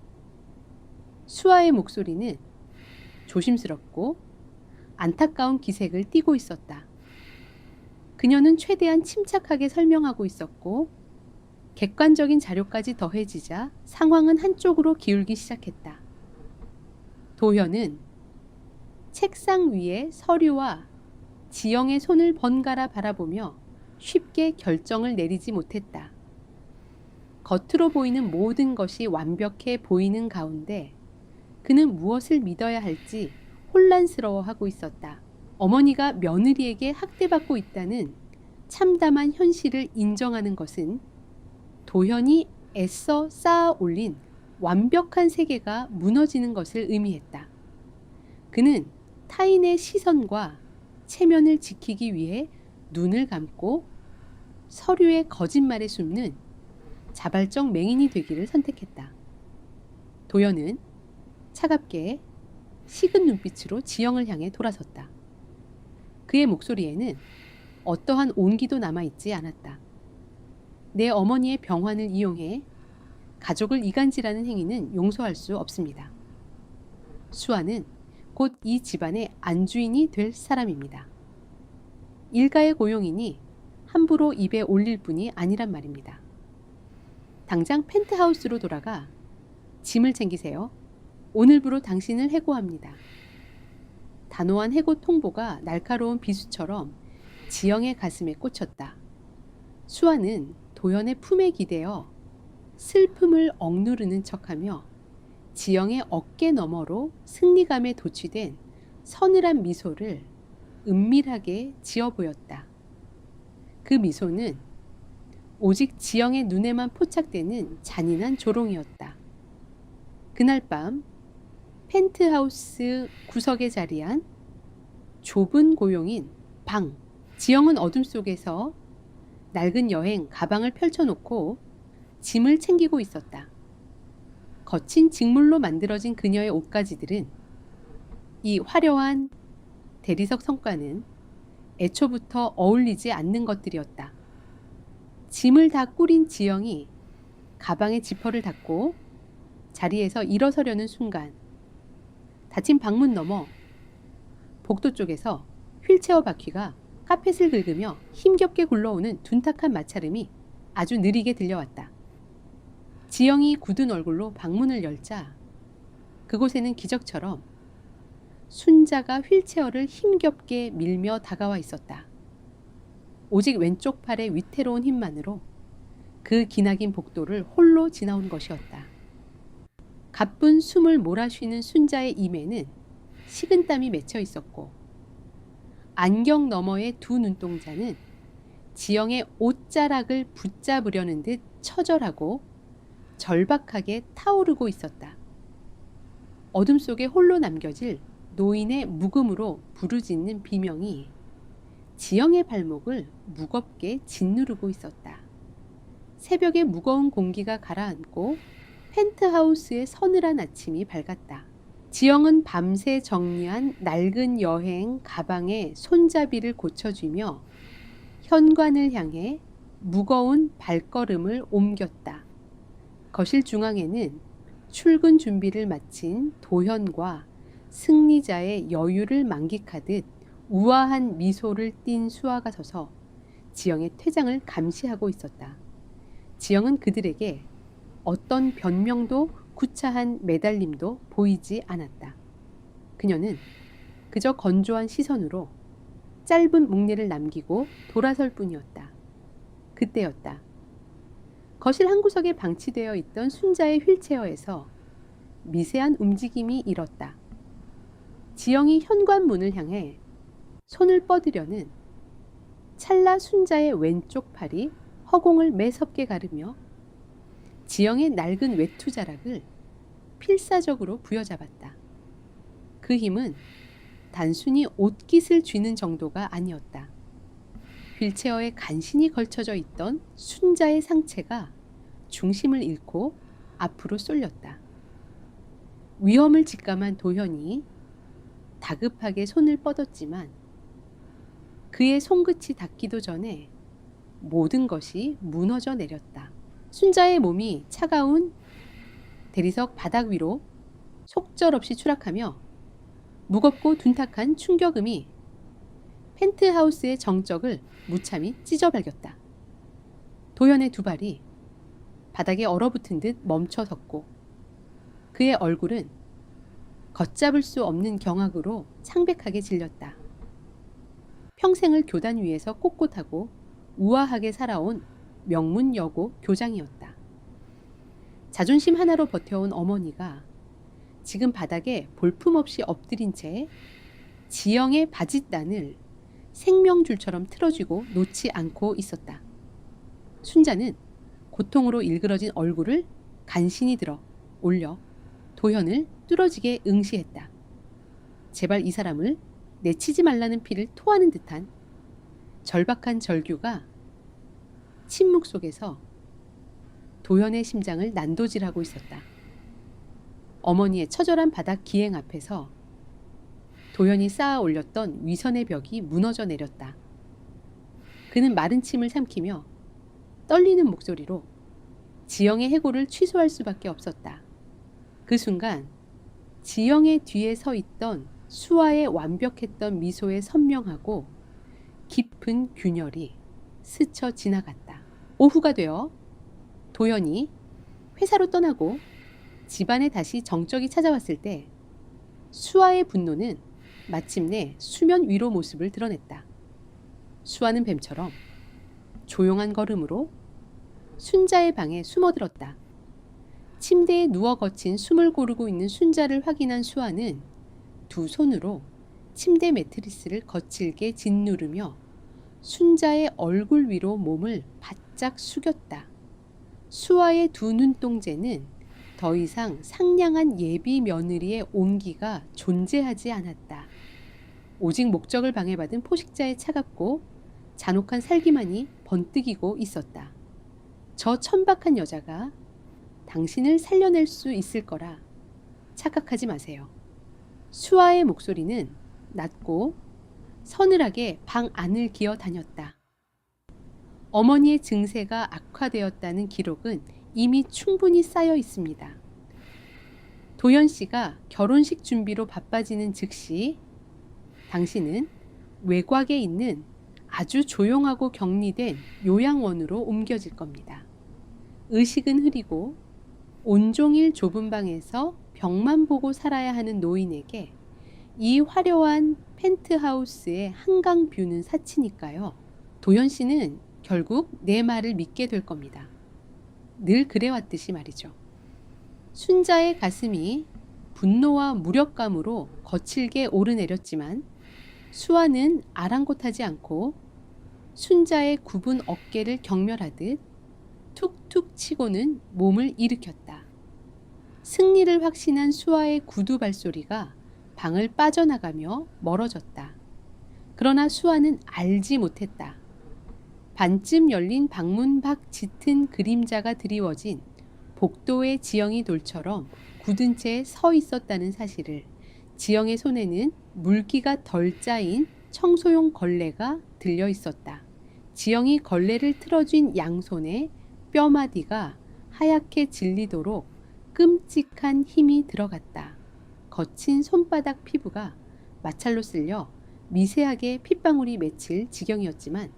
수아의 목소리는 조심스럽고 안타까운 기색을 띠고 있었다. 그녀는 최대한 침착하게 설명하고 있었고 객관적인 자료까지 더해지자 상황은 한쪽으로 기울기 시작했다. 도현은 책상 위에 서류와 지영의 손을 번갈아 바라보며 쉽게 결정을 내리지 못했다. 겉으로 보이는 모든 것이 완벽해 보이는 가운데 그는 무엇을 믿어야 할지 혼란스러워하고 있었다. 어머니가 며느리에게 학대받고 있다는 참담한 현실을 인정하는 것은 도현이 애써 쌓아 올린 완벽한 세계가 무너지는 것을 의미했다. 그는 타인의 시선과 체면을 지키기 위해 눈을 감고 서류의 거짓말에 숨는 자발적 맹인이 되기를 선택했다. 도연은 차갑게 식은 눈빛으로 지영을 향해 돌아섰다. 그의 목소리에는 어떠한 온기도 남아있지 않았다. 내 어머니의 병환을 이용해 가족을 이간질하는 행위는 용서할 수 없습니다. 수아는 곧 이 집안의 안주인이 될 사람입니다. 일가의 고용이니 함부로 입에 올릴 뿐이 아니란 말입니다. 당장 펜트하우스로 돌아가 짐을 챙기세요. 오늘부로 당신을 해고합니다. 단호한 해고 통보가 날카로운 비수처럼 지영의 가슴에 꽂혔다. 수아는 도연의 품에 기대어 슬픔을 억누르는 척하며 지영의 어깨 너머로 승리감에 도취된 서늘한 미소를 은밀하게 지어 보였다. 그 미소는 오직 지영의 눈에만 포착되는 잔인한 조롱이었다. 그날 밤 펜트하우스 구석에 자리한 좁은 고용인 방. 지영은 어둠 속에서 낡은 여행 가방을 펼쳐놓고 짐을 챙기고 있었다. 거친 직물로 만들어진 그녀의 옷가지들은 이 화려한 대리석 성과는 애초부터 어울리지 않는 것들이었다. 짐을 다 꾸린 지영이 가방의 지퍼를 닫고 자리에서 일어서려는 순간 닫힌 방문 너머 복도 쪽에서 휠체어 바퀴가 카펫을 긁으며 힘겹게 굴러오는 둔탁한 마찰음이 아주 느리게 들려왔다. 지영이 굳은 얼굴로 방문을 열자 그곳에는 기적처럼 순자가 휠체어를 힘겹게 밀며 다가와 있었다. 오직 왼쪽 팔의 위태로운 힘만으로 그 기나긴 복도를 홀로 지나온 것이었다. 가쁜 숨을 몰아쉬는 순자의 입에는 식은땀이 맺혀 있었고 안경 너머의 두 눈동자는 지영의 옷자락을 붙잡으려는 듯 처절하고 절박하게 타오르고 있었다. 어둠 속에 홀로 남겨질 노인의 묵음으로 부르짖는 비명이 지영의 발목을 무겁게 짓누르고 있었다. 새벽의 무거운 공기가 가라앉고 펜트하우스의 서늘한 아침이 밝았다. 지영은 밤새 정리한 낡은 여행 가방에 손잡이를 고쳐주며 현관을 향해 무거운 발걸음을 옮겼다. 거실 중앙에는 출근 준비를 마친 도현과 승리자의 여유를 만끽하듯 우아한 미소를 띤 수아가 서서 지영의 퇴장을 감시하고 있었다. 지영은 그들에게 어떤 변명도 구차한 매달림도 보이지 않았다. 그녀는 그저 건조한 시선으로 짧은 목례를 남기고 돌아설 뿐이었다. 그때였다. 거실 한 구석에 방치되어 있던 순자의 휠체어에서 미세한 움직임이 일었다. 지영이 현관문을 향해 손을 뻗으려는 찰나 순자의 왼쪽 팔이 허공을 매섭게 가르며 지영의 낡은 외투자락을 필사적으로 부여잡았다. 그 힘은 단순히 옷깃을 쥐는 정도가 아니었다. 휠체어에 간신히 걸쳐져 있던 순자의 상체가 중심을 잃고 앞으로 쏠렸다. 위험을 직감한 도현이 다급하게 손을 뻗었지만 그의 손끝이 닿기도 전에 모든 것이 무너져 내렸다. 순자의 몸이 차가운 대리석 바닥 위로 속절없이 추락하며 무겁고 둔탁한 충격음이 펜트하우스의 정적을 무참히 찢어발겼다. 도현의 두 발이 바닥에 얼어붙은 듯 멈춰섰고 그의 얼굴은 걷잡을 수 없는 경악으로 창백하게 질렸다. 평생을 교단 위에서 꼿꼿하고 우아하게 살아온 명문 여고 교장이었다. 자존심 하나로 버텨온 어머니가 지금 바닥에 볼품없이 엎드린 채 지영의 바짓단을 생명줄처럼 틀어쥐고 놓지 않고 있었다. 순자는 고통으로 일그러진 얼굴을 간신히 들어 올려 도현을 뚫어지게 응시했다. 제발 이 사람을 내치지 말라는 피를 토하는 듯한 절박한 절규가 침묵 속에서 도현의 심장을 난도질하고 있었다. 어머니의 처절한 바닥 기행 앞에서 도현이 쌓아 올렸던 위선의 벽이 무너져 내렸다. 그는 마른 침을 삼키며 떨리는 목소리로 지영의 해고를 취소할 수밖에 없었다. 그 순간 지영의 뒤에 서 있던 수아의 완벽했던 미소에 선명하고 깊은 균열이 스쳐 지나갔다. 오후가 되어 도현이 회사로 떠나고 집안에 다시 정적이 찾아왔을 때 수아의 분노는 마침내 수면 위로 모습을 드러냈다. 수아는 뱀처럼 조용한 걸음으로 순자의 방에 숨어들었다. 침대에 누워 거친 숨을 고르고 있는 순자를 확인한 수아는 두 손으로 침대 매트리스를 거칠게 짓누르며 순자의 얼굴 위로 몸을 바짝 숙였다. 수아의 두 눈동자는 더 이상 상냥한 예비 며느리의 온기가 존재하지 않았다. 오직 목적을 방해받은 포식자의 차갑고 잔혹한 살기만이 번뜩이고 있었다. 저 천박한 여자가 당신을 살려낼 수 있을 거라 착각하지 마세요. 수아의 목소리는 낮고 서늘하게 방 안을 기어 다녔다. 어머니의 증세가 악화되었다는 기록은 이미 충분히 쌓여 있습니다. 도현 씨가 결혼식 준비로 바빠지는 즉시 당신은 외곽에 있는 아주 조용하고 격리된 요양원으로 옮겨질 겁니다. 의식은 흐리고 온종일 좁은 방에서 벽만 보고 살아야 하는 노인에게 이 화려한 펜트하우스의 한강 뷰는 사치니까요. 도현 씨는 결국 내 말을 믿게 될 겁니다. 늘 그래왔듯이 말이죠. 순자의 가슴이 분노와 무력감으로 거칠게 오르내렸지만 수아는 아랑곳하지 않고 순자의 굽은 어깨를 경멸하듯 툭툭 치고는 몸을 일으켰다. 승리를 확신한 수아의 구두 발소리가 방을 빠져나가며 멀어졌다. 그러나 수아는 알지 못했다. 반쯤 열린 방문 밖 짙은 그림자가 드리워진 복도의 지영이 돌처럼 굳은 채 서 있었다는 사실을, 지영의 손에는 물기가 덜 짜인 청소용 걸레가 들려 있었다. 지영이 걸레를 틀어쥔 양손에 뼈마디가 하얗게 질리도록 끔찍한 힘이 들어갔다. 거친 손바닥 피부가 마찰로 쓸려 미세하게 핏방울이 맺힐 지경이었지만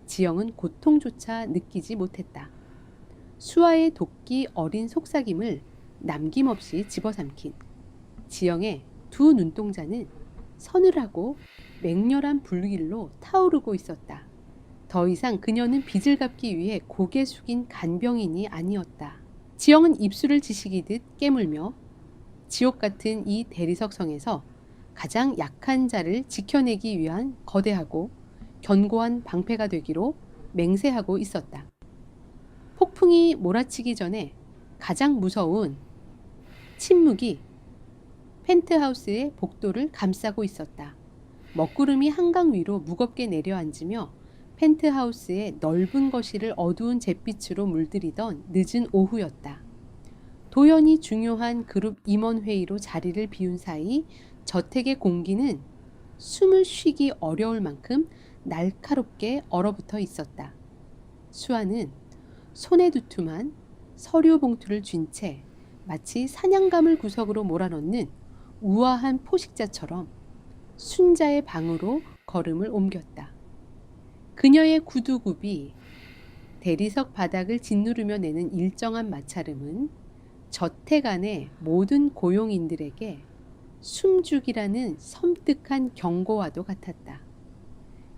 지영은 고통조차 느끼지 못했다. 수아의 도끼 어린 속삭임을 남김없이 집어삼킨 지영의 두 눈동자는 서늘하고 맹렬한 불길로 타오르고 있었다. 더 이상 그녀는 빚을 갚기 위해 고개 숙인 간병인이 아니었다. 지영은 입술을 지식이듯 깨물며 지옥 같은 이 대리석성에서 가장 약한 자를 지켜내기 위한 거대하고 견고한 방패가 되기로 맹세하고 있었다. 폭풍이 몰아치기 전에 가장 무서운 침묵이 펜트하우스의 복도를 감싸고 있었다. 먹구름이 한강 위로 무겁게 내려앉으며 펜트하우스의 넓은 거실을 어두운 잿빛으로 물들이던 늦은 오후였다. 도연이 중요한 그룹 임원회의로 자리를 비운 사이 저택의 공기는 숨을 쉬기 어려울 만큼 날카롭게 얼어붙어 있었다. 수아는 손에 두툼한 서류 봉투를 쥔 채 마치 사냥감을 구석으로 몰아넣는 우아한 포식자처럼 순자의 방으로 걸음을 옮겼다. 그녀의 구두굽이 대리석 바닥을 짓누르며 내는 일정한 마찰음은 저택 안의 모든 고용인들에게 숨죽이라는 섬뜩한 경고와도 같았다.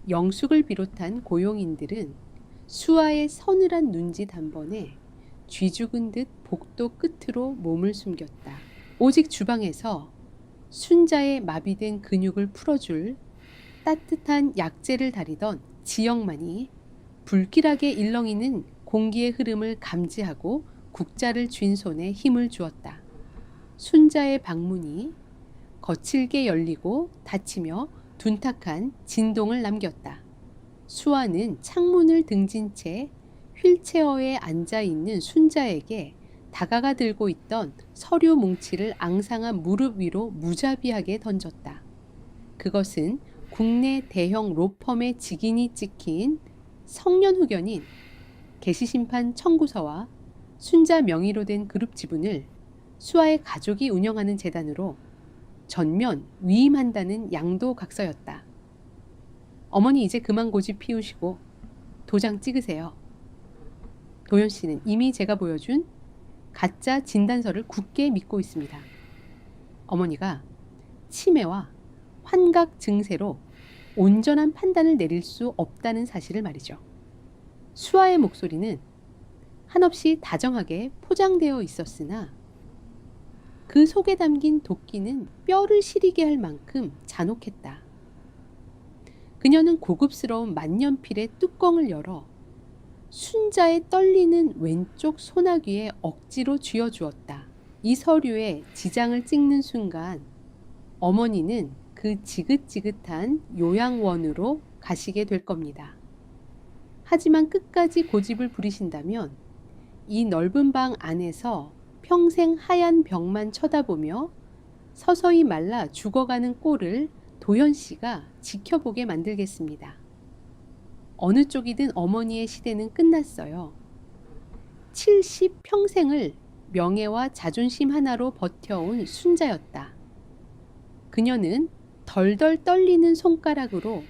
영숙을 비롯한 고용인들은 수아의 서늘한 눈짓 한 번에 쥐죽은 듯 복도 끝으로 몸을 숨겼다. 오직 주방에서 순자의 마비된 근육을 풀어줄 따뜻한 약재를 다리던 지영만이 불길하게 일렁이는 공기의 흐름을 감지하고 국자를 쥔 손에 힘을 주었다. 순자의 방문이 거칠게 열리고 닫히며 둔탁한 진동을 남겼다. 수아는 창문을 등진 채 휠체어에 앉아있는 순자에게 다가가 들고 있던 서류 뭉치를 앙상한 무릎 위로 무자비하게 던졌다. 그것은 국내 대형 로펌의 직인이 찍힌 성년 후견인 개시심판 청구서와 순자 명의로 된 그룹 지분을 수아의 가족이 운영하는 재단으로 전면 위임한다는 양도각서였다. 어머니 이제 그만 고집 피우시고 도장 찍으세요. 도연 씨는 이미 제가 보여준 가짜 진단서를 굳게 믿고 있습니다. 어머니가 치매와 환각 증세로 온전한 판단을 내릴 수 없다는 사실을 말이죠. 수아의 목소리는 한없이 다정하게 포장되어 있었으나 그 속에 담긴 도끼는 뼈를 시리게 할 만큼 잔혹했다. 그녀는 고급스러운 만년필의 뚜껑을 열어 순자의 떨리는 왼쪽 소나귀에 억지로 쥐어주었다. 이 서류에 지장을 찍는 순간 어머니는 그 지긋지긋한 요양원으로 가시게 될 겁니다. 하지만 끝까지 고집을 부리신다면 이 넓은 방 안에서 평생 하얀 벽만 쳐다보며 서서히 말라 죽어가는 꼴을 도연 씨가 지켜보게 만들겠습니다. 어느 쪽이든 어머니의 시대는 끝났어요. 70평생을 명예와 자존심 하나로 버텨온 순자였다. 그녀는 덜덜 떨리는 손가락으로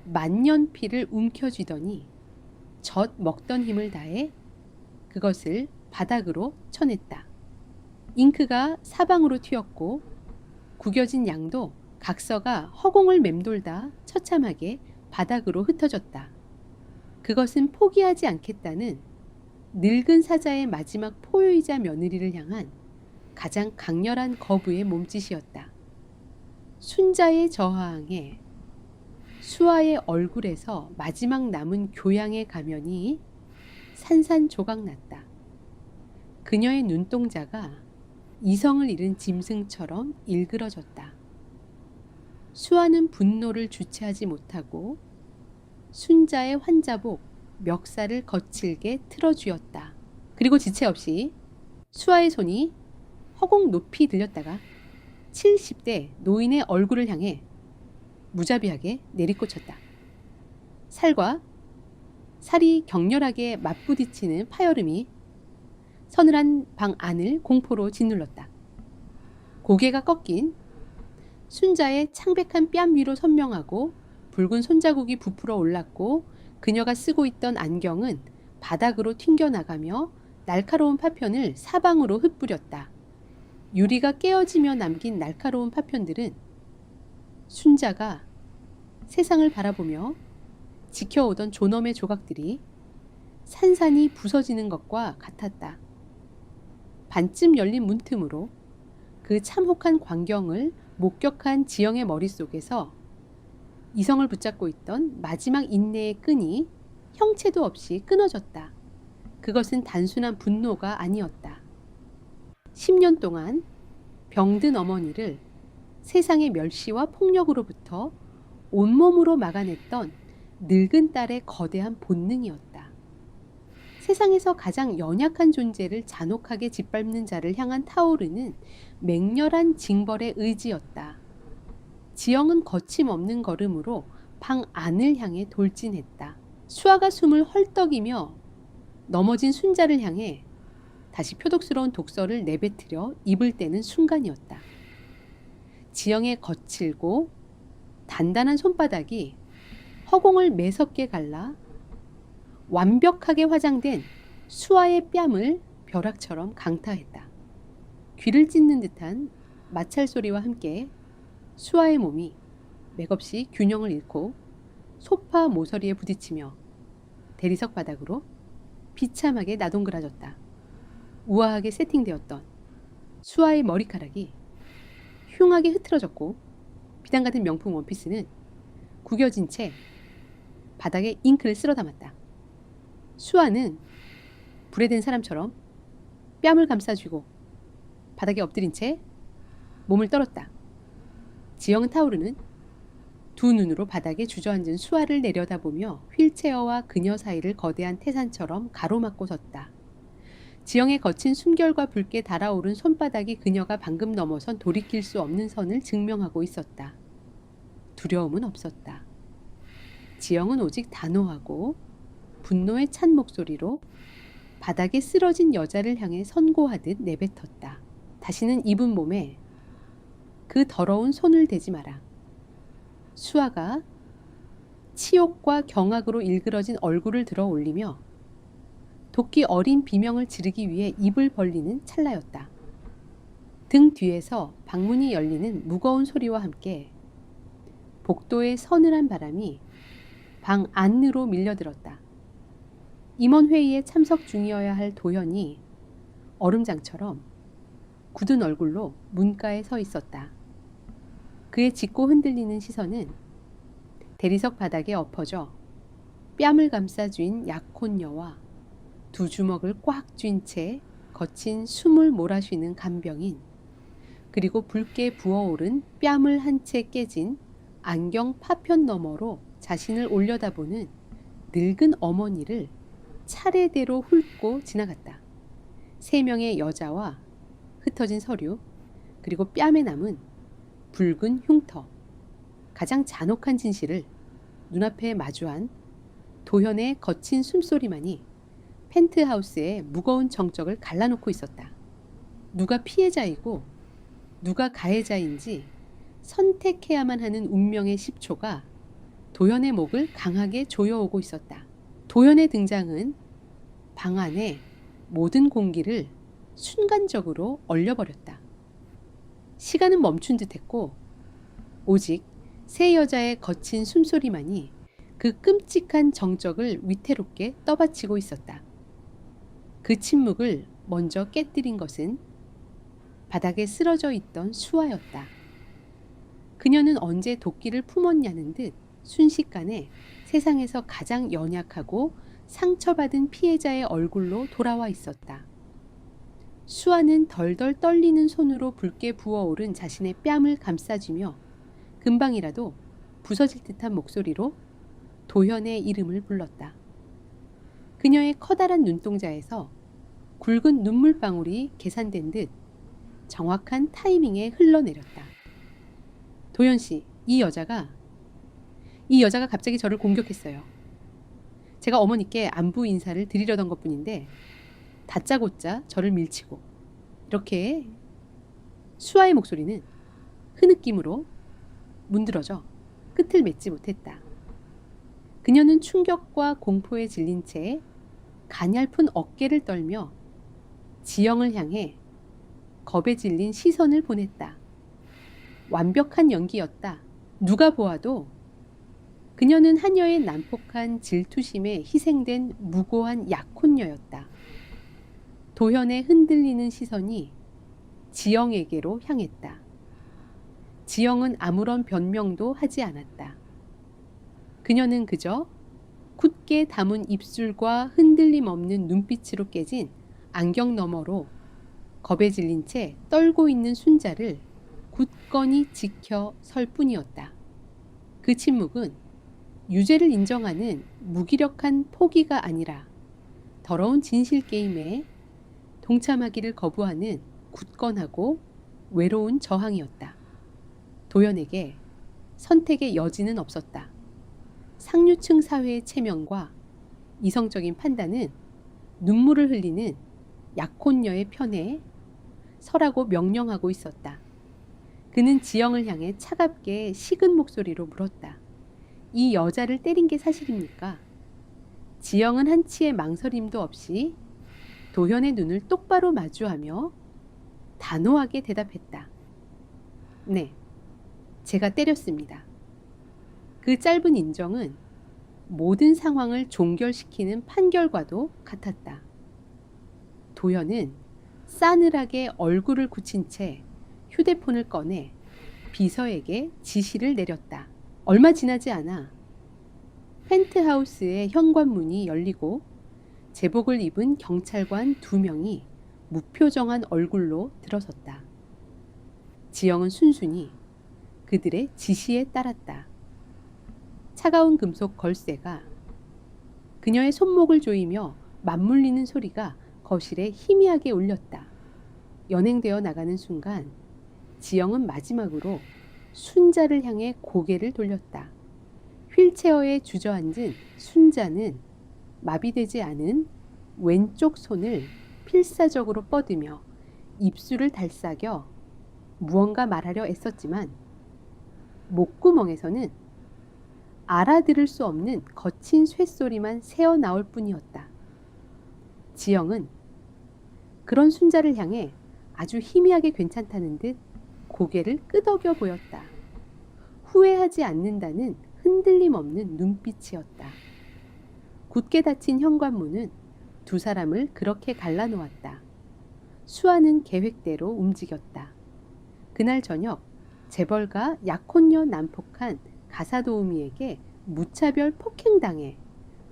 만년필을 움켜쥐더니 젖 먹던 힘을 다해 그것을 바닥으로 쳐냈다. 잉크가 사방으로 튀었고 구겨진 양도 각서가 허공을 맴돌다 처참하게 바닥으로 흩어졌다. 그것은 포기하지 않겠다는 늙은 사자의 마지막 포효이자 며느리를 향한 가장 강렬한 거부의 몸짓이었다. 순자의 저항에 수아의 얼굴에서 마지막 남은 교양의 가면이 산산조각 났다. 그녀의 눈동자가 이성을 잃은 짐승처럼 일그러졌다. 수아는 분노를 주체하지 못하고 순자의 환자복 멱살을 거칠게 틀어쥐었다. 그리고 지체 없이 수아의 손이 허공 높이 들렸다가 70대 노인의 얼굴을 향해 무자비하게 내리꽂혔다. 살과 살이 격렬하게 맞부딪히는 파열음이 서늘한 방 안을 공포로 짓눌렀다. 고개가 꺾인 순자의 창백한 뺨 위로 선명하고 붉은 손자국이 부풀어 올랐고 그녀가 쓰고 있던 안경은 바닥으로 튕겨나가며 날카로운 파편을 사방으로 흩뿌렸다. 유리가 깨어지며 남긴 날카로운 파편들은 순자가 세상을 바라보며 지켜오던 존엄의 조각들이 산산이 부서지는 것과 같았다. 반쯤 열린 문틈으로 그 참혹한 광경을 목격한 지영의 머릿속에서 이성을 붙잡고 있던 마지막 인내의 끈이 형체도 없이 끊어졌다. 그것은 단순한 분노가 아니었다. 10년 동안 병든 어머니를 세상의 멸시와 폭력으로부터 온몸으로 막아냈던 늙은 딸의 거대한 본능이었다. 세상에서 가장 연약한 존재를 잔혹하게 짓밟는 자를 향한 타오르는 맹렬한 징벌의 의지였다. 지영은 거침없는 걸음으로 방 안을 향해 돌진했다. 수아가 숨을 헐떡이며 넘어진 순자를 향해 다시 표독스러운 독서를 내뱉으려 입을 떼는 순간이었다. 지영의 거칠고 단단한 손바닥이 허공을 매섭게 갈라 완벽하게 화장된 수아의 뺨을 벼락처럼 강타했다. 귀를 찢는 듯한 마찰 소리와 함께 수아의 몸이 맥없이 균형을 잃고 소파 모서리에 부딪히며 대리석 바닥으로 비참하게 나동그라졌다. 우아하게 세팅되었던 수아의 머리카락이 흉하게 흐트러졌고 비단 같은 명품 원피스는 구겨진 채 바닥에 잉크를 쓸어 담았다. 수아는 불에 댄 사람처럼 뺨을 감싸쥐고 바닥에 엎드린 채 몸을 떨었다. 지영은 타오르는 두 눈으로 바닥에 주저앉은 수아를 내려다보며 휠체어와 그녀 사이를 거대한 태산처럼 가로막고 섰다. 지영의 거친 숨결과 붉게 달아오른 손바닥이 그녀가 방금 넘어선 돌이킬 수 없는 선을 증명하고 있었다. 두려움은 없었다. 지영은 오직 단호하고 분노에 찬 목소리로 바닥에 쓰러진 여자를 향해 선고하듯 내뱉었다. 다시는 입은 몸에 그 더러운 손을 대지 마라. 수아가 치욕과 경악으로 일그러진 얼굴을 들어 올리며 도끼 어린 비명을 지르기 위해 입을 벌리는 찰나였다. 등 뒤에서 방문이 열리는 무거운 소리와 함께 복도의 서늘한 바람이 방 안으로 밀려들었다. 임원회의에 참석 중이어야 할 도현이 얼음장처럼 굳은 얼굴로 문가에 서 있었다. 그의 짙고 흔들리는 시선은 대리석 바닥에 엎어져 뺨을 감싸 쥔 약혼녀와 두 주먹을 꽉 쥔 채 거친 숨을 몰아쉬는 간병인, 그리고 붉게 부어오른 뺨을 한 채 깨진 안경 파편 너머로 자신을 올려다보는 늙은 어머니를 차례대로 훑고 지나갔다. 3명의 여자와 흩어진 서류, 그리고 뺨에 남은 붉은 흉터, 가장 잔혹한 진실을 눈앞에 마주한 도현의 거친 숨소리만이 펜트하우스의 무거운 정적을 갈라놓고 있었다. 누가 피해자이고 누가 가해자인지 선택해야만 하는 운명의 10초가 도현의 목을 강하게 조여오고 있었다. 도현의 등장은 방 안의 모든 공기를 순간적으로 얼려버렸다. 시간은 멈춘 듯했고 오직 세 여자의 거친 숨소리만이 그 끔찍한 정적을 위태롭게 떠받치고 있었다. 그 침묵을 먼저 깨뜨린 것은 바닥에 쓰러져 있던 수아였다. 그녀는 언제 도끼를 품었냐는 듯 순식간에 세상에서 가장 연약하고 상처받은 피해자의 얼굴로 돌아와 있었다. 수아는 덜덜 떨리는 손으로 붉게 부어오른 자신의 뺨을 감싸쥐며 금방이라도 부서질 듯한 목소리로 도현의 이름을 불렀다. 그녀의 커다란 눈동자에서 굵은 눈물방울이 계산된 듯 정확한 타이밍에 흘러내렸다. 도현 씨, 이 여자가 갑자기 저를 공격했어요. 제가 어머니께 안부 인사를 드리려던 것뿐인데 다짜고짜 저를 밀치고 이렇게. 수아의 목소리는 흐느낌으로 문드러져 끝을 맺지 못했다. 그녀는 충격과 공포에 질린 채 가냘픈 어깨를 떨며 지영을 향해 겁에 질린 시선을 보냈다. 완벽한 연기였다. 누가 보아도 그녀는 하녀의 난폭한 질투심에 희생된 무고한 약혼녀였다. 도현의 흔들리는 시선이 지영에게로 향했다. 지영은 아무런 변명도 하지 않았다. 그녀는 그저 굳게 담은 입술과 흔들림 없는 눈빛으로 깨진 안경 너머로 겁에 질린 채 떨고 있는 순자를 굳건히 지켜 설 뿐이었다. 그 침묵은 유죄를 인정하는 무기력한 포기가 아니라 더러운 진실 게임에 동참하기를 거부하는 굳건하고 외로운 저항이었다. 도연에게 선택의 여지는 없었다. 상류층 사회의 체면과 이성적인 판단은 눈물을 흘리는 약혼녀의 편에 서라고 명령하고 있었다. 그는 지영을 향해 차갑게 식은 목소리로 물었다. 이 여자를 때린 게 사실입니까? 지영은 한치의 망설임도 없이 도현의 눈을 똑바로 마주하며 단호하게 대답했다. 네, 제가 때렸습니다. 그 짧은 인정은 모든 상황을 종결시키는 판결과도 같았다. 도현은 싸늘하게 얼굴을 굳힌 채 휴대폰을 꺼내 비서에게 지시를 내렸다. 얼마 지나지 않아 펜트하우스의 현관문이 열리고 제복을 입은 경찰관 2명이 무표정한 얼굴로 들어섰다. 지영은 순순히 그들의 지시에 따랐다. 차가운 금속 걸쇠가 그녀의 손목을 조이며 맞물리는 소리가 거실에 희미하게 울렸다. 연행되어 나가는 순간 지영은 마지막으로 순자를 향해 고개를 돌렸다. 휠체어에 주저앉은 순자는 마비되지 않은 왼쪽 손을 필사적으로 뻗으며 입술을 달싹여 무언가 말하려 애썼지만 목구멍에서는 알아들을 수 없는 거친 쇳소리만 새어나올 뿐이었다. 지영은 그런 순자를 향해 아주 희미하게 괜찮다는 듯 고개를 끄덕여 보였다. 후회하지 않는다는 흔들림 없는 눈빛이었다. 굳게 닫힌 현관문은 두 사람을 그렇게 갈라놓았다. 수아는 계획대로 움직였다. 그날 저녁 재벌가 약혼녀 난폭한 가사도우미에게 무차별 폭행당해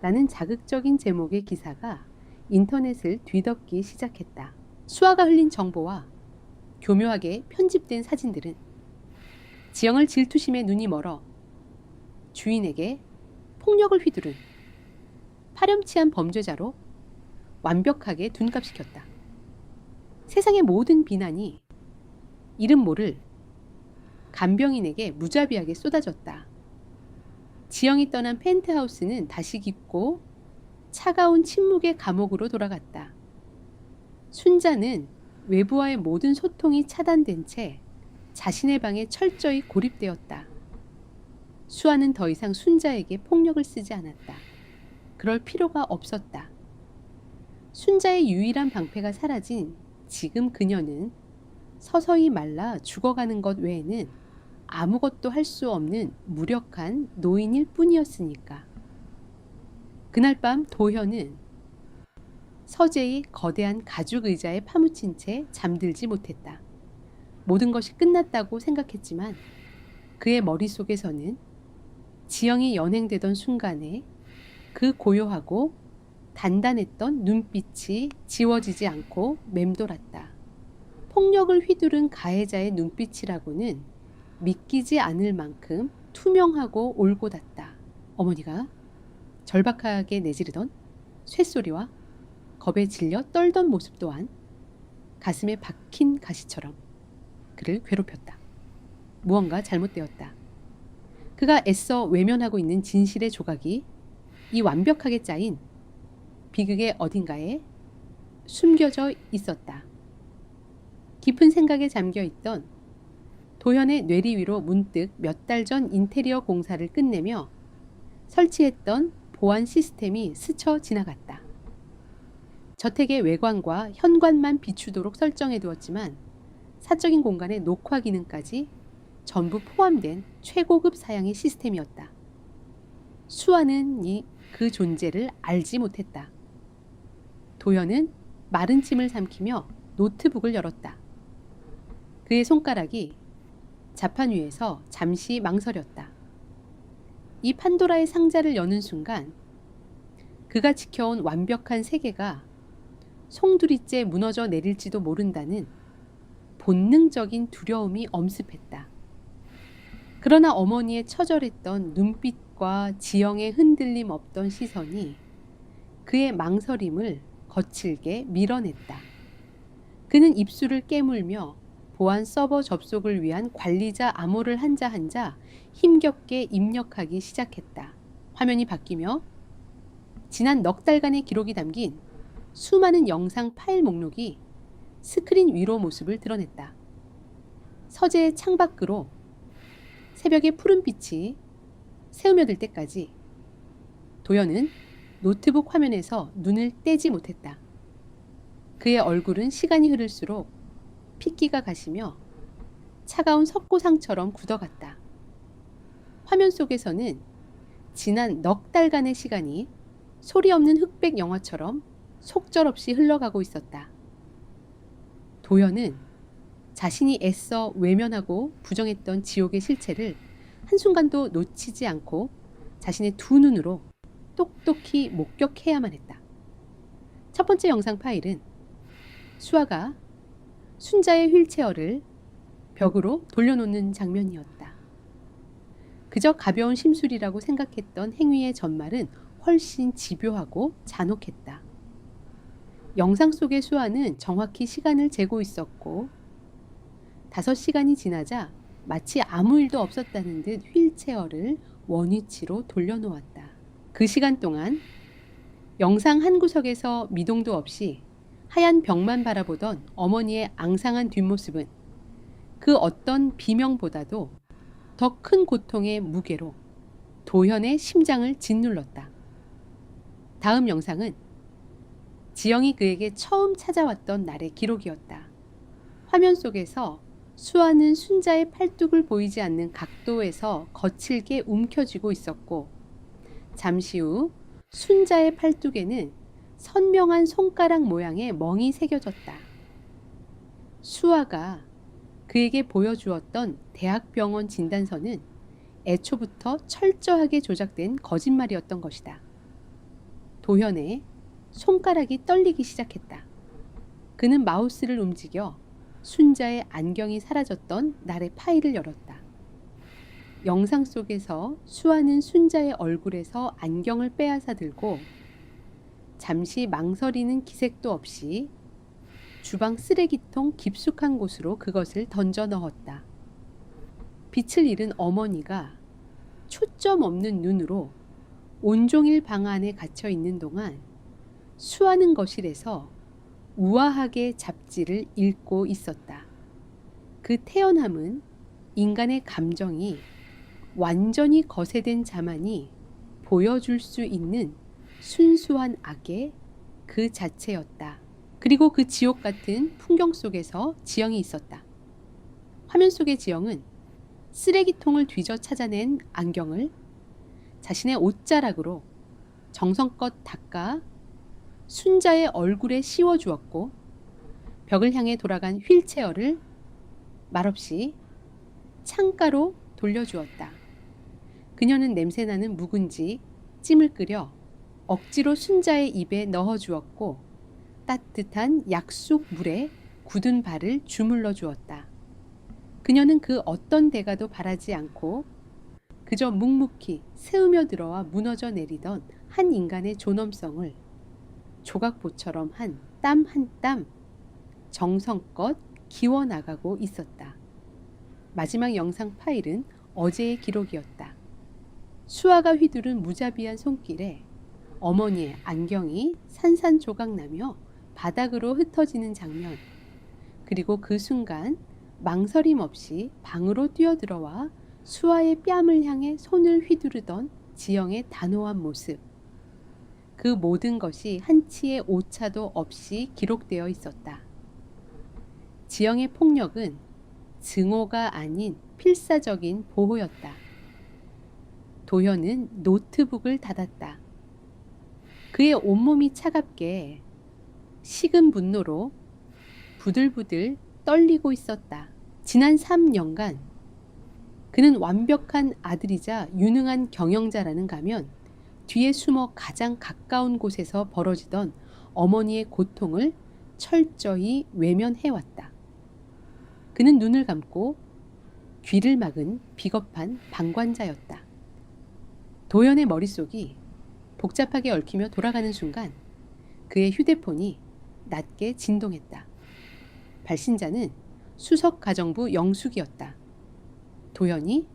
라는 자극적인 제목의 기사가 인터넷을 뒤덮기 시작했다. 수아가 흘린 정보와 교묘하게 편집된 사진들은 지영을 질투심에 눈이 멀어 주인에게 폭력을 휘두른 파렴치한 범죄자로 완벽하게 둔갑시켰다. 세상의 모든 비난이 이름 모를 간병인에게 무자비하게 쏟아졌다. 지영이 떠난 펜트하우스는 다시 깊고 차가운 침묵의 감옥으로 돌아갔다. 순자는 외부와의 모든 소통이 차단된 채 자신의 방에 철저히 고립되었다. 수아는 더 이상 순자에게 폭력을 쓰지 않았다. 그럴 필요가 없었다. 순자의 유일한 방패가 사라진 지금 그녀는 서서히 말라 죽어가는 것 외에는 아무것도 할 수 없는 무력한 노인일 뿐이었으니까. 그날 밤 도현은 서재의 거대한 가죽 의자에 파묻힌 채 잠들지 못했다. 모든 것이 끝났다고 생각했지만 그의 머릿속에서는 지영이 연행되던 순간에 그 고요하고 단단했던 눈빛이 지워지지 않고 맴돌았다. 폭력을 휘두른 가해자의 눈빛이라고는 믿기지 않을 만큼 투명하고 올곧았다. 어머니가 절박하게 내지르던 쇳소리와 겁에 질려 떨던 모습 또한 가슴에 박힌 가시처럼 그를 괴롭혔다. 무언가 잘못되었다. 그가 애써 외면하고 있는 진실의 조각이 이 완벽하게 짜인 비극의 어딘가에 숨겨져 있었다. 깊은 생각에 잠겨있던 도현의 뇌리 위로 문득 몇 달 전 인테리어 공사를 끝내며 설치했던 보안 시스템이 스쳐 지나갔다. 저택의 외관과 현관만 비추도록 설정해 두었지만 사적인 공간의 녹화 기능까지 전부 포함된 최고급 사양의 시스템이었다. 수아는 그 존재를 알지 못했다. 도현은 마른 침을 삼키며 노트북을 열었다. 그의 손가락이 자판 위에서 잠시 망설였다. 이 판도라의 상자를 여는 순간 그가 지켜온 완벽한 세계가 송두리째 무너져 내릴지도 모른다는 본능적인 두려움이 엄습했다. 그러나 어머니의 처절했던 눈빛과 지영의 흔들림 없던 시선이 그의 망설임을 거칠게 밀어냈다. 그는 입술을 깨물며 보안 서버 접속을 위한 관리자 암호를 한자 한자 힘겹게 입력하기 시작했다. 화면이 바뀌며 지난 넉 달간의 기록이 담긴 수많은 영상 파일 목록이 스크린 위로 모습을 드러냈다. 서재의 창밖으로 새벽의 푸른 빛이 새으며들 때까지 도현은 노트북 화면에서 눈을 떼지 못했다. 그의 얼굴은 시간이 흐를수록 핏기가 가시며 차가운 석고상처럼 굳어갔다. 화면 속에서는 지난 넉 달간의 시간이 소리 없는 흑백 영화처럼 속절없이 흘러가고 있었다. 도현은 자신이 애써 외면하고 부정했던 지옥의 실체를 한순간도 놓치지 않고 자신의 두 눈으로 똑똑히 목격해야만 했다. 첫 번째 영상 파일은 수아가 순자의 휠체어를 벽으로 돌려놓는 장면이었다. 그저 가벼운 심술이라고 생각했던 행위의 전말은 훨씬 집요하고 잔혹했다. 영상 속의 수아는 정확히 시간을 재고 있었고 5시간이 지나자 마치 아무 일도 없었다는 듯 휠체어를 원위치로 돌려놓았다. 그 시간 동안 영상 한 구석에서 미동도 없이 하얀 벽만 바라보던 어머니의 앙상한 뒷모습은 그 어떤 비명보다도 더 큰 고통의 무게로 도현의 심장을 짓눌렀다. 다음 영상은 지영이 그에게 처음 찾아왔던 날의 기록이었다. 화면 속에서 수아는 순자의 팔뚝을 보이지 않는 각도에서 거칠게 움켜쥐고 있었고 잠시 후 순자의 팔뚝에는 선명한 손가락 모양의 멍이 새겨졌다. 수아가 그에게 보여주었던 대학병원 진단서는 애초부터 철저하게 조작된 거짓말이었던 것이다. 도현의 손가락이 떨리기 시작했다. 그는 마우스를 움직여 순자의 안경이 사라졌던 날의 파일을 열었다. 영상 속에서 수아는 순자의 얼굴에서 안경을 빼앗아 들고 잠시 망설이는 기색도 없이 주방 쓰레기통 깊숙한 곳으로 그것을 던져 넣었다. 빛을 잃은 어머니가 초점 없는 눈으로 온종일 방 안에 갇혀 있는 동안 수아는 거실에서 우아하게 잡지를 읽고 있었다. 그 태연함은 인간의 감정이 완전히 거세된 자만이 보여줄 수 있는 순수한 악의 그 자체였다. 그리고 그 지옥 같은 풍경 속에서 지영이 있었다. 화면 속의 지영은 쓰레기통을 뒤져 찾아낸 안경을 자신의 옷자락으로 정성껏 닦아 순자의 얼굴에 씌워주었고 벽을 향해 돌아간 휠체어를 말없이 창가로 돌려주었다. 그녀는 냄새나는 묵은지, 찜을 끓여 억지로 순자의 입에 넣어주었고 따뜻한 약속 물에 굳은 발을 주물러 주었다. 그녀는 그 어떤 대가도 바라지 않고 그저 묵묵히 새으며 들어와 무너져 내리던 한 인간의 존엄성을 조각보처럼 한 땀 한 땀 정성껏 기워나가고 있었다. 마지막 영상 파일은 어제의 기록이었다. 수아가 휘두른 무자비한 손길에 어머니의 안경이 산산조각나며 바닥으로 흩어지는 장면, 그리고 그 순간 망설임 없이 방으로 뛰어들어와 수아의 뺨을 향해 손을 휘두르던 지영의 단호한 모습. 그 모든 것이 한치의 오차도 없이 기록되어 있었다. 지영의 폭력은 증오가 아닌 필사적인 보호였다. 도현은 노트북을 닫았다. 그의 온몸이 차갑게 식은 분노로 부들부들 떨리고 있었다. 지난 3년간 그는 완벽한 아들이자 유능한 경영자라는 가면 뒤에 숨어 가장 가까운 곳에서 벌어지던 어머니의 고통을 철저히 외면해왔다. 그는 눈을 감고 귀를 막은 비겁한 방관자였다. 도연의 머릿속이 복잡하게 얽히며 돌아가는 순간 그의 휴대폰이 낮게 진동했다. 발신자는 수석가정부 영숙이었다. 도연이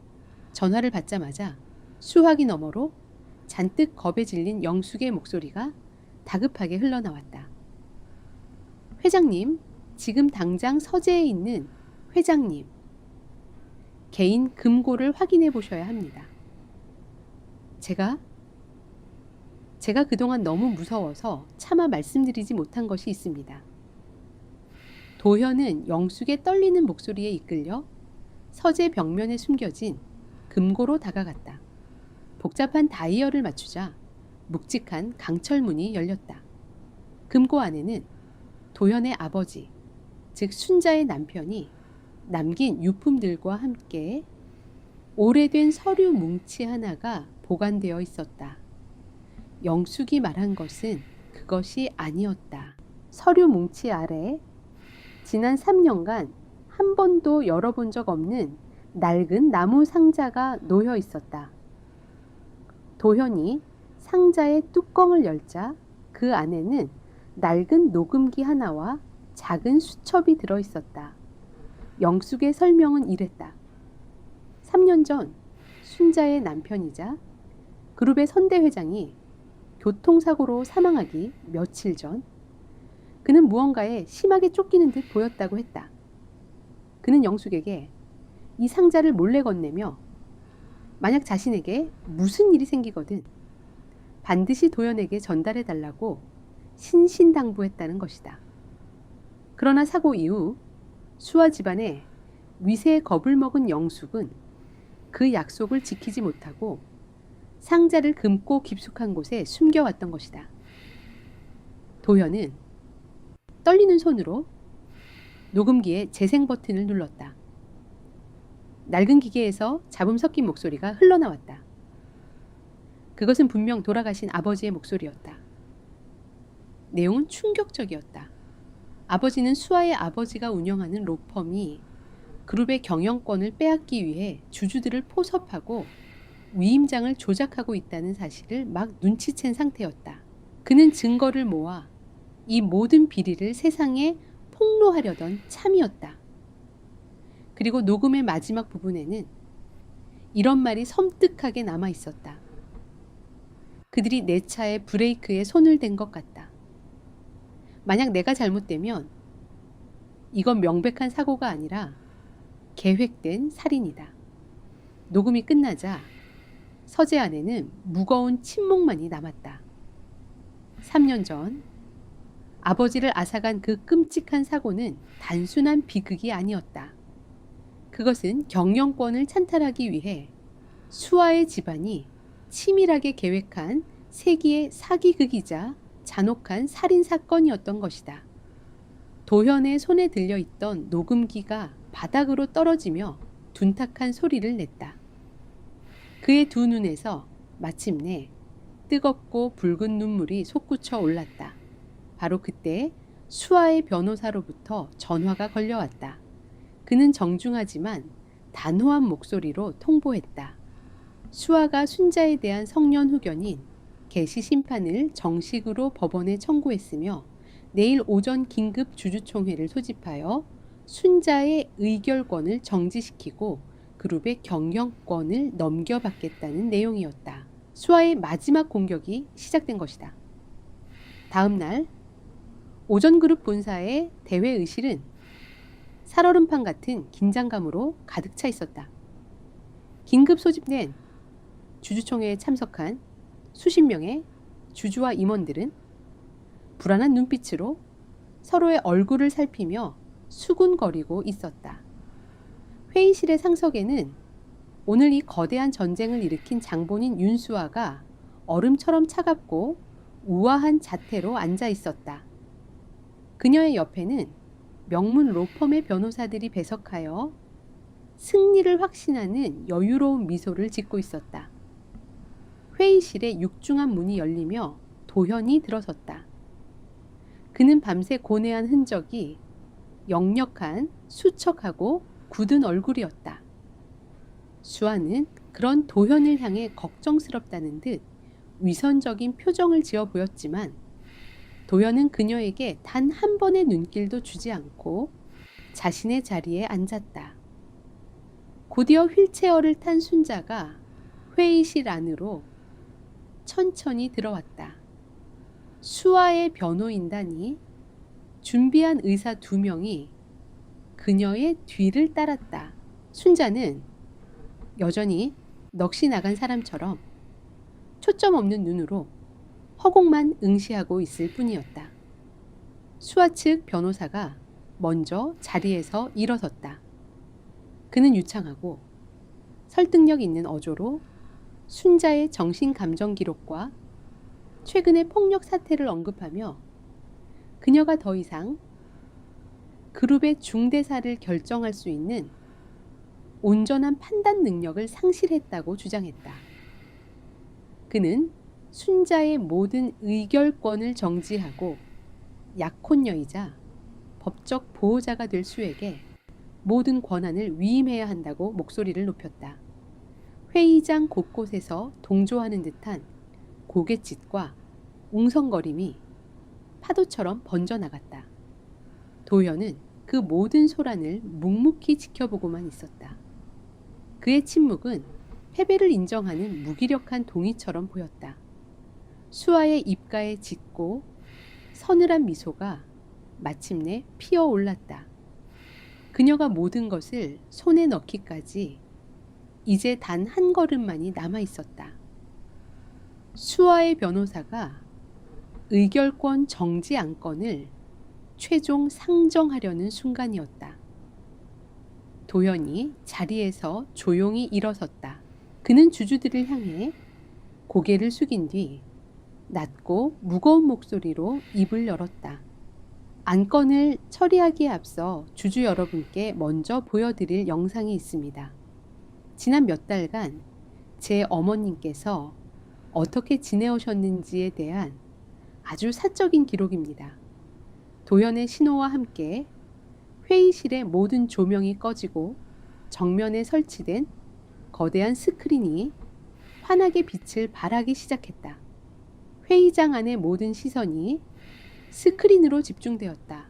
전화를 받자마자 수화기 너머로 잔뜩 겁에 질린 영숙의 목소리가 다급하게 흘러나왔다. 회장님, 지금 당장 서재에 있는 회장님. 개인 금고를 확인해 보셔야 합니다. 제가 그동안 너무 무서워서 차마 말씀드리지 못한 것이 있습니다. 도현은 영숙의 떨리는 목소리에 이끌려 서재 벽면에 숨겨진 금고로 다가갔다. 복잡한 다이얼을 맞추자 묵직한 강철문이 열렸다. 금고 안에는 도현의 아버지, 즉 순자의 남편이 남긴 유품들과 함께 오래된 서류 뭉치 하나가 보관되어 있었다. 영숙이 말한 것은 그것이 아니었다. 서류 뭉치 아래 지난 3년간 한 번도 열어본 적 없는 낡은 나무 상자가 놓여 있었다. 도현이 상자의 뚜껑을 열자 그 안에는 낡은 녹음기 하나와 작은 수첩이 들어 있었다. 영숙의 설명은 이랬다. 3년 전 순자의 남편이자 그룹의 선대 회장이 교통사고로 사망하기 며칠 전 그는 무언가에 심하게 쫓기는 듯 보였다고 했다. 그는 영숙에게 이 상자를 몰래 건네며 만약 자신에게 무슨 일이 생기거든 반드시 도연에게 전달해달라고 신신당부했다는 것이다. 그러나 사고 이후 수아 집안에 위세의 겁을 먹은 영숙은 그 약속을 지키지 못하고 상자를 금고 깊숙한 곳에 숨겨왔던 것이다. 도현은 떨리는 손으로 녹음기의 재생 버튼을 눌렀다. 낡은 기계에서 잡음 섞인 목소리가 흘러나왔다. 그것은 분명 돌아가신 아버지의 목소리였다. 내용은 충격적이었다. 아버지는 수아의 아버지가 운영하는 로펌이 그룹의 경영권을 빼앗기 위해 주주들을 포섭하고 위임장을 조작하고 있다는 사실을 막 눈치챈 상태였다. 그는 증거를 모아 이 모든 비리를 세상에 폭로하려던 참이었다. 그리고 녹음의 마지막 부분에는 이런 말이 섬뜩하게 남아 있었다. 그들이 내 차의 브레이크에 손을 댄 것 같다. 만약 내가 잘못되면 이건 명백한 사고가 아니라 계획된 살인이다. 녹음이 끝나자 서재 안에는 무거운 침묵만이 남았다. 3년 전 아버지를 앗아간 그 끔찍한 사고는 단순한 비극이 아니었다. 그것은 경영권을 찬탈하기 위해 수아의 집안이 치밀하게 계획한 세기의 사기극이자 잔혹한 살인사건이었던 것이다. 도현의 손에 들려있던 녹음기가 바닥으로 떨어지며 둔탁한 소리를 냈다. 그의 두 눈에서 마침내 뜨겁고 붉은 눈물이 솟구쳐 올랐다. 바로 그때 수아의 변호사로부터 전화가 걸려왔다. 그는 정중하지만 단호한 목소리로 통보했다. 수아가 순자에 대한 성년 후견인 개시 심판을 정식으로 법원에 청구했으며 내일 오전 긴급 주주총회를 소집하여 순자의 의결권을 정지시키고 그룹의 경영권을 넘겨받겠다는 내용이었다. 수아의 마지막 공격이 시작된 것이다. 다음 날 오전 그룹 본사의 대회 의실은 살얼음판 같은 긴장감으로 가득 차 있었다. 긴급 소집된 주주총회에 참석한 수십 명의 주주와 임원들은 불안한 눈빛으로 서로의 얼굴을 살피며 수군거리고 있었다. 회의실의 상석에는 오늘 이 거대한 전쟁을 일으킨 장본인 윤수아가 얼음처럼 차갑고 우아한 자태로 앉아 있었다. 그녀의 옆에는 명문 로펌의 변호사들이 배석하여 승리를 확신하는 여유로운 미소를 짓고 있었다. 회의실의 육중한 문이 열리며 도현이 들어섰다. 그는 밤새 고뇌한 흔적이 역력한 수척하고 굳은 얼굴이었다. 수아는 그런 도현을 향해 걱정스럽다는 듯 위선적인 표정을 지어 보였지만 도현은 그녀에게 단 한 번의 눈길도 주지 않고 자신의 자리에 앉았다. 곧이어 휠체어를 탄 순자가 회의실 안으로 천천히 들어왔다. 수아의 변호인단이 준비한 의사 2명이 그녀의 뒤를 따랐다. 순자는 여전히 넋이 나간 사람처럼 초점 없는 눈으로 허공만 응시하고 있을 뿐이었다. 수아 측 변호사가 먼저 자리에서 일어섰다. 그는 유창하고 설득력 있는 어조로 순자의 정신감정 기록과 최근의 폭력 사태를 언급하며 그녀가 더 이상 그룹의 중대사를 결정할 수 있는 온전한 판단 능력을 상실했다고 주장했다. 그는 순자의 모든 의결권을 정지하고 약혼녀이자 법적 보호자가 될 수에게 모든 권한을 위임해야 한다고 목소리를 높였다. 회의장 곳곳에서 동조하는 듯한 고갯짓과 웅성거림이 파도처럼 번져나갔다. 도현은 그 모든 소란을 묵묵히 지켜보고만 있었다. 그의 침묵은 패배를 인정하는 무기력한 동의처럼 보였다. 수아의 입가에 짙고 서늘한 미소가 마침내 피어올랐다. 그녀가 모든 것을 손에 넣기까지 이제 단 한 걸음만이 남아 있었다. 수아의 변호사가 의결권 정지 안건을 최종 상정하려는 순간이었다. 도현이 자리에서 조용히 일어섰다. 그는 주주들을 향해 고개를 숙인 뒤 낮고 무거운 목소리로 입을 열었다. 안건을 처리하기에 앞서 주주 여러분께 먼저 보여드릴 영상이 있습니다. 지난 몇 달간 제 어머님께서 어떻게 지내오셨는지에 대한 아주 사적인 기록입니다. 도현의 신호와 함께 회의실의 모든 조명이 꺼지고 정면에 설치된 거대한 스크린이 환하게 빛을 발하기 시작했다. 회의장 안의 모든 시선이 스크린으로 집중되었다.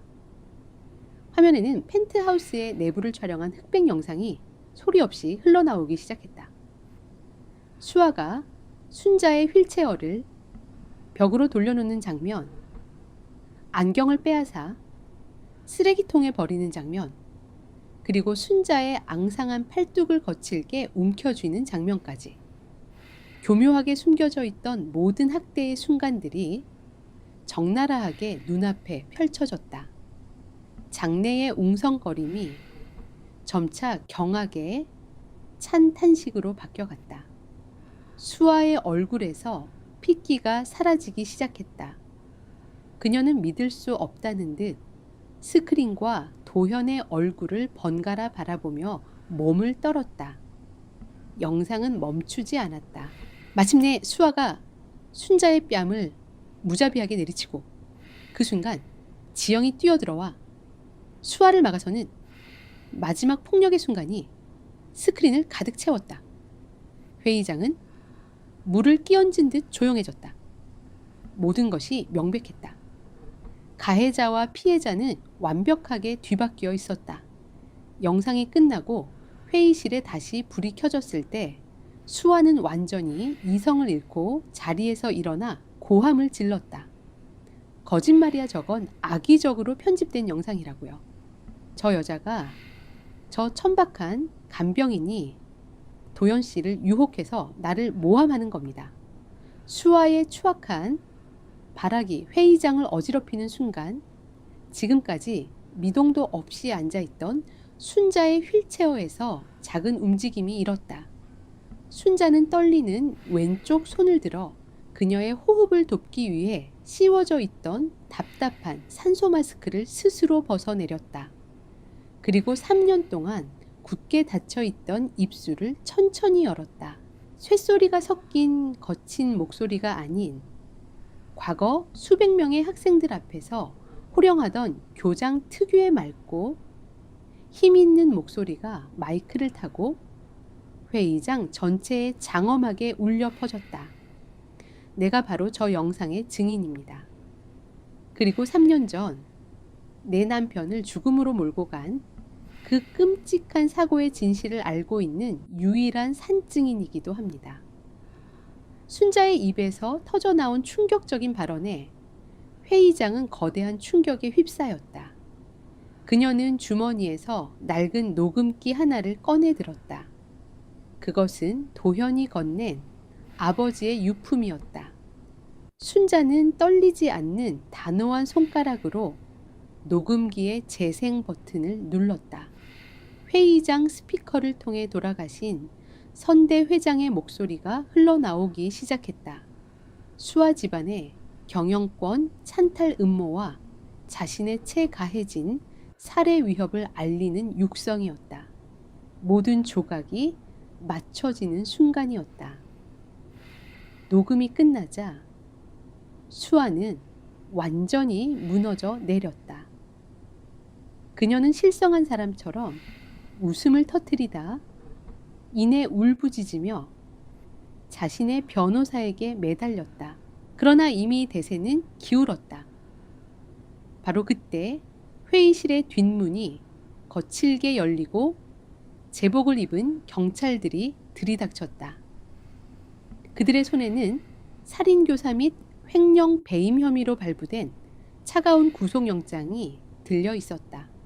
화면에는 펜트하우스의 내부를 촬영한 흑백 영상이 소리 없이 흘러나오기 시작했다. 수아가 순자의 휠체어를 벽으로 돌려놓는 장면, 안경을 빼앗아 쓰레기통에 버리는 장면, 그리고 순자의 앙상한 팔뚝을 거칠게 움켜쥐는 장면까지 교묘하게 숨겨져 있던 모든 학대의 순간들이 적나라하게 눈앞에 펼쳐졌다. 장내의 웅성거림이 점차 경악에 찬 탄식으로 바뀌어갔다. 수아의 얼굴에서 핏기가 사라지기 시작했다. 그녀는 믿을 수 없다는 듯 스크린과 도현의 얼굴을 번갈아 바라보며 몸을 떨었다. 영상은 멈추지 않았다. 마침내 수아가 순자의 뺨을 무자비하게 내리치고 그 순간 지영이 뛰어들어와 수아를 막아서는 마지막 폭력의 순간이 스크린을 가득 채웠다. 회의장은 물을 끼얹은 듯 조용해졌다. 모든 것이 명백했다. 가해자와 피해자는 완벽하게 뒤바뀌어 있었다. 영상이 끝나고 회의실에 다시 불이 켜졌을 때 수아는 완전히 이성을 잃고 자리에서 일어나 고함을 질렀다. 거짓말이야, 저건 악의적으로 편집된 영상이라고요. 저 여자가, 저 천박한 간병인이 도연 씨를 유혹해서 나를 모함하는 겁니다. 수아의 추악한 발악이 회의장을 어지럽히는 순간 지금까지 미동도 없이 앉아있던 순자의 휠체어에서 작은 움직임이 일었다. 순자는 떨리는 왼쪽 손을 들어 그녀의 호흡을 돕기 위해 씌워져 있던 답답한 산소 마스크를 스스로 벗어내렸다. 그리고 3년 동안 굳게 닫혀있던 입술을 천천히 열었다. 쇳소리가 섞인 거친 목소리가 아닌 과거 수백 명의 학생들 앞에서 호령하던 교장 특유의 맑고 힘 있는 목소리가 마이크를 타고 회의장 전체에 장엄하게 울려 퍼졌다. 내가 바로 저 영상의 증인입니다. 그리고 3년 전 내 남편을 죽음으로 몰고 간 그 끔찍한 사고의 진실을 알고 있는 유일한 산증인이기도 합니다. 순자의 입에서 터져나온 충격적인 발언에 회의장은 거대한 충격에 휩싸였다. 그녀는 주머니에서 낡은 녹음기 하나를 꺼내 들었다. 그것은 도현이 건넨 아버지의 유품이었다. 순자는 떨리지 않는 단호한 손가락으로 녹음기의 재생 버튼을 눌렀다. 회의장 스피커를 통해 돌아가신 선대 회장의 목소리가 흘러나오기 시작했다. 수아 집안의 경영권 찬탈 음모와 자신의 채 가해진 살해 위협을 알리는 육성이었다. 모든 조각이 맞춰지는 순간이었다. 녹음이 끝나자 수아는 완전히 무너져 내렸다. 그녀는 실성한 사람처럼 웃음을 터뜨리다 이내 울부짖으며 자신의 변호사에게 매달렸다. 그러나 이미 대세는 기울었다. 바로 그때 회의실의 뒷문이 거칠게 열리고 제복을 입은 경찰들이 들이닥쳤다. 그들의 손에는 살인교사 및 횡령 배임 혐의로 발부된 차가운 구속영장이 들려 있었다.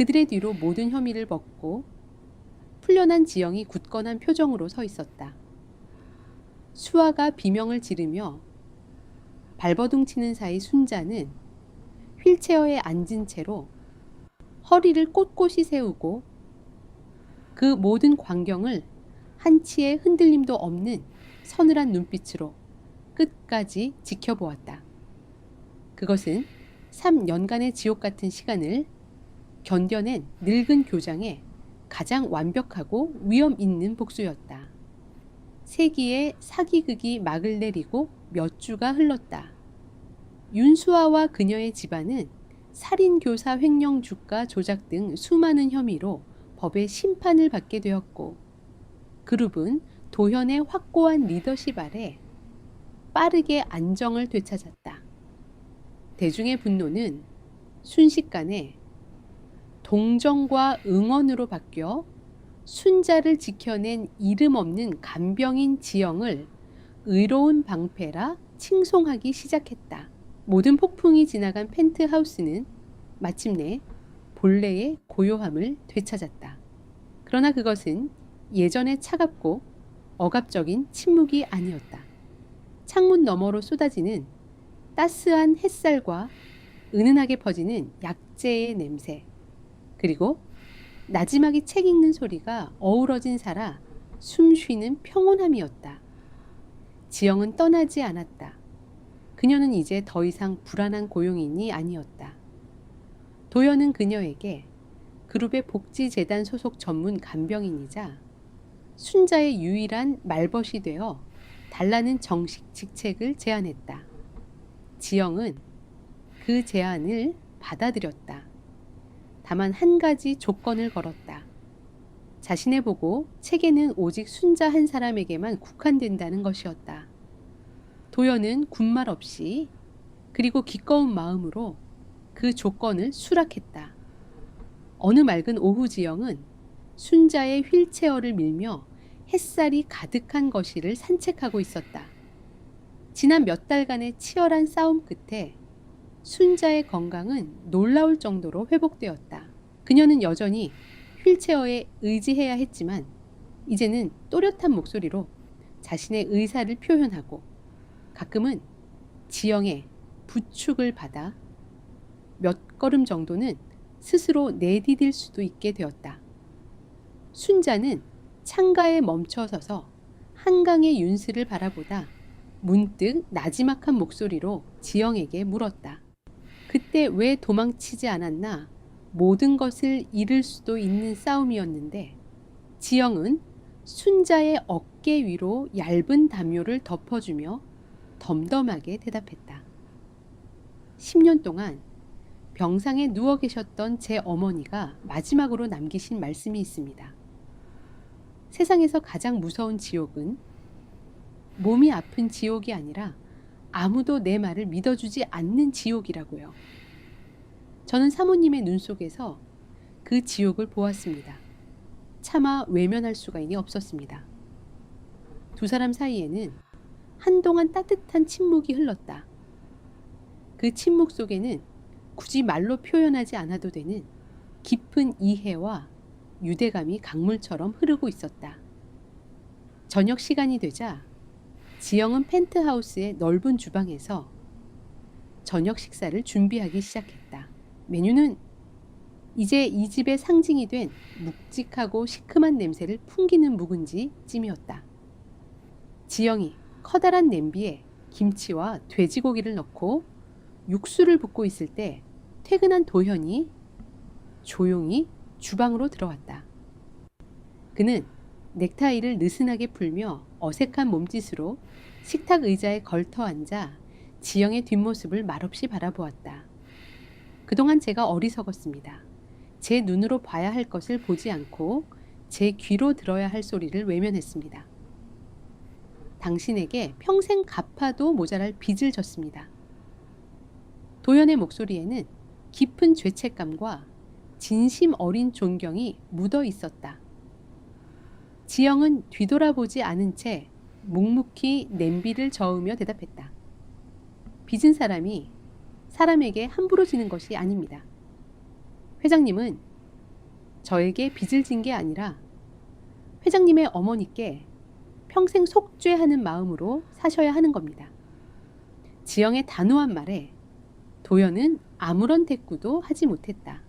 그들의 뒤로 모든 혐의를 벗고 풀려난 지영이 굳건한 표정으로 서 있었다. 수아가 비명을 지르며 발버둥 치는 사이 순자는 휠체어에 앉은 채로 허리를 꼿꼿이 세우고 그 모든 광경을 한치의 흔들림도 없는 서늘한 눈빛으로 끝까지 지켜보았다. 그것은 3년간의 지옥 같은 시간을 견뎌낸 늙은 교장의 가장 완벽하고 위험 있는 복수였다. 세기의 사기극이 막을 내리고 몇 주가 흘렀다. 윤수아와 그녀의 집안은 살인교사 횡령 주가 조작 등 수많은 혐의로 법의 심판을 받게 되었고 그룹은 도현의 확고한 리더십 아래 빠르게 안정을 되찾았다. 대중의 분노는 순식간에 동정과 응원으로 바뀌어 순자를 지켜낸 이름 없는 간병인 지영을 의로운 방패라 칭송하기 시작했다. 모든 폭풍이 지나간 펜트하우스는 마침내 본래의 고요함을 되찾았다. 그러나 그것은 예전의 차갑고 억압적인 침묵이 아니었다. 창문 너머로 쏟아지는 따스한 햇살과 은은하게 퍼지는 약재의 냄새, 그리고 나지막이 책 읽는 소리가 어우러진 살아 숨 쉬는 평온함이었다. 지영은 떠나지 않았다. 그녀는 이제 더 이상 불안한 고용인이 아니었다. 도연은 그녀에게 그룹의 복지재단 소속 전문 간병인이자 순자의 유일한 말벗이 되어 달라는 정식 직책을 제안했다. 지영은 그 제안을 받아들였다. 다만 한 가지 조건을 걸었다. 자신의 보고 책에는 오직 순자 한 사람에게만 국한된다는 것이었다. 도연은 군말 없이 그리고 기꺼운 마음으로 그 조건을 수락했다. 어느 맑은 오후 지영은 순자의 휠체어를 밀며 햇살이 가득한 거실을 산책하고 있었다. 지난 몇 달간의 치열한 싸움 끝에 순자의 건강은 놀라울 정도로 회복되었다. 그녀는 여전히 휠체어에 의지해야 했지만 이제는 또렷한 목소리로 자신의 의사를 표현하고 가끔은 지영의 부축을 받아 몇 걸음 정도는 스스로 내디딜 수도 있게 되었다. 순자는 창가에 멈춰서서 한강의 윤슬을 바라보다 문득 나지막한 목소리로 지영에게 물었다. 그때 왜 도망치지 않았나? 모든 것을 잃을 수도 있는 싸움이었는데. 지영은 순자의 어깨 위로 얇은 담요를 덮어주며 덤덤하게 대답했다. 10년 동안 병상에 누워 계셨던 제 어머니가 마지막으로 남기신 말씀이 있습니다. 세상에서 가장 무서운 지옥은 몸이 아픈 지옥이 아니라 아무도 내 말을 믿어주지 않는 지옥이라고요. 저는 사모님의 눈 속에서 그 지옥을 보았습니다. 차마 외면할 수가 없었습니다. 두 사람 사이에는 한동안 따뜻한 침묵이 흘렀다. 그 침묵 속에는 굳이 말로 표현하지 않아도 되는 깊은 이해와 유대감이 강물처럼 흐르고 있었다. 저녁 시간이 되자 지영은 펜트하우스의 넓은 주방에서 저녁 식사를 준비하기 시작했다. 메뉴는 이제 이 집의 상징이 된 묵직하고 시큼한 냄새를 풍기는 묵은지 찜이었다. 지영이 커다란 냄비에 김치와 돼지고기를 넣고 육수를 붓고 있을 때 퇴근한 도현이 조용히 주방으로 들어왔다. 그는 넥타이를 느슨하게 풀며 어색한 몸짓으로 식탁 의자에 걸터 앉아 지영의 뒷모습을 말없이 바라보았다. 그동안 제가 어리석었습니다. 제 눈으로 봐야 할 것을 보지 않고 제 귀로 들어야 할 소리를 외면했습니다. 당신에게 평생 갚아도 모자랄 빚을 졌습니다. 도연의 목소리에는 깊은 죄책감과 진심 어린 존경이 묻어 있었다. 지영은 뒤돌아보지 않은 채 묵묵히 냄비를 저으며 대답했다. 빚은 사람이 사람에게 함부로 지는 것이 아닙니다. 회장님은 저에게 빚을 진 게 아니라 회장님의 어머니께 평생 속죄하는 마음으로 사셔야 하는 겁니다. 지영의 단호한 말에 도연은 아무런 대꾸도 하지 못했다.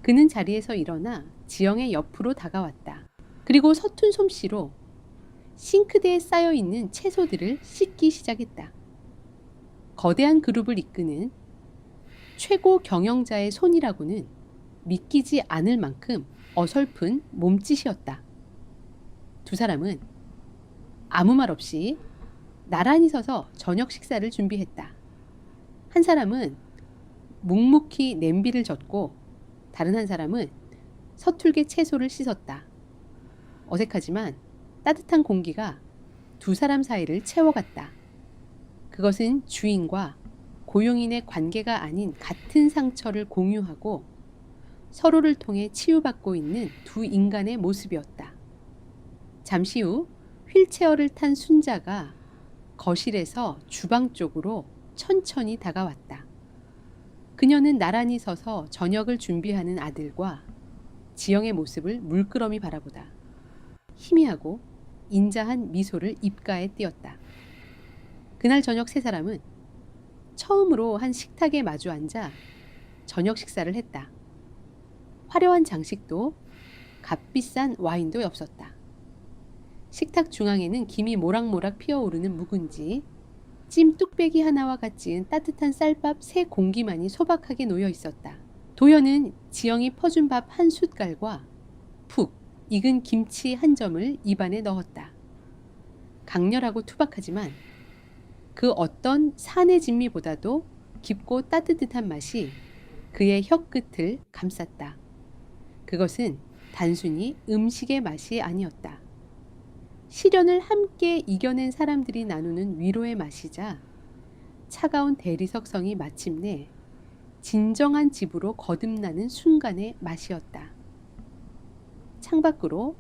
그는 자리에서 일어나 지영의 옆으로 다가왔다. 그리고 서툰 솜씨로 싱크대에 쌓여있는 채소들을 씻기 시작했다. 거대한 그룹을 이끄는 최고 경영자의 손이라고는 믿기지 않을 만큼 어설픈 몸짓이었다. 두 사람은 아무 말 없이 나란히 서서 저녁 식사를 준비했다. 한 사람은 묵묵히 냄비를 젓고 다른 한 사람은 서툴게 채소를 씻었다. 어색하지만 따뜻한 공기가 두 사람 사이를 채워갔다. 그것은 주인과 고용인의 관계가 아닌 같은 상처를 공유하고 서로를 통해 치유받고 있는 두 인간의 모습이었다. 잠시 후 휠체어를 탄 순자가 거실에서 주방 쪽으로 천천히 다가왔다. 그녀는 나란히 서서 저녁을 준비하는 아들과 지영의 모습을 물끄러미 바라보다 희미하고 인자한 미소를 입가에 띄었다. 그날 저녁 세 사람은 처음으로 한 식탁에 마주 앉아 저녁 식사를 했다. 화려한 장식도 값비싼 와인도 없었다. 식탁 중앙에는 김이 모락모락 피어오르는 묵은지, 찜 뚝배기 하나와 같이 지은 따뜻한 쌀밥 세 공기만이 소박하게 놓여 있었다. 도연은 지영이 퍼준 밥 한 숟갈과 푹 익은 김치 한 점을 입안에 넣었다. 강렬하고 투박하지만 그 어떤 산의 진미보다도 깊고 따뜻한 맛이 그의 혀끝을 감쌌다. 그것은 단순히 음식의 맛이 아니었다. 시련을 함께 이겨낸 사람들이 나누는 위로의 맛이자 차가운 대리석성이 마침내 진정한 집으로 거듭나는 순간의 맛이었다. 창밖으로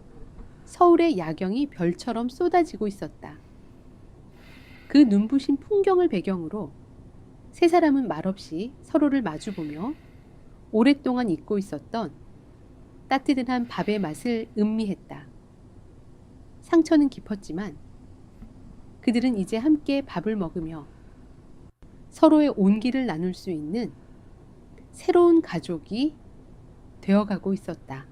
서울의 야경이 별처럼 쏟아지고 있었다. 그 눈부신 풍경을 배경으로 세 사람은 말없이 서로를 마주보며 오랫동안 잊고 있었던 따뜻한 밥의 맛을 음미했다. 상처는 깊었지만 그들은 이제 함께 밥을 먹으며 서로의 온기를 나눌 수 있는 새로운 가족이 되어가고 있었다.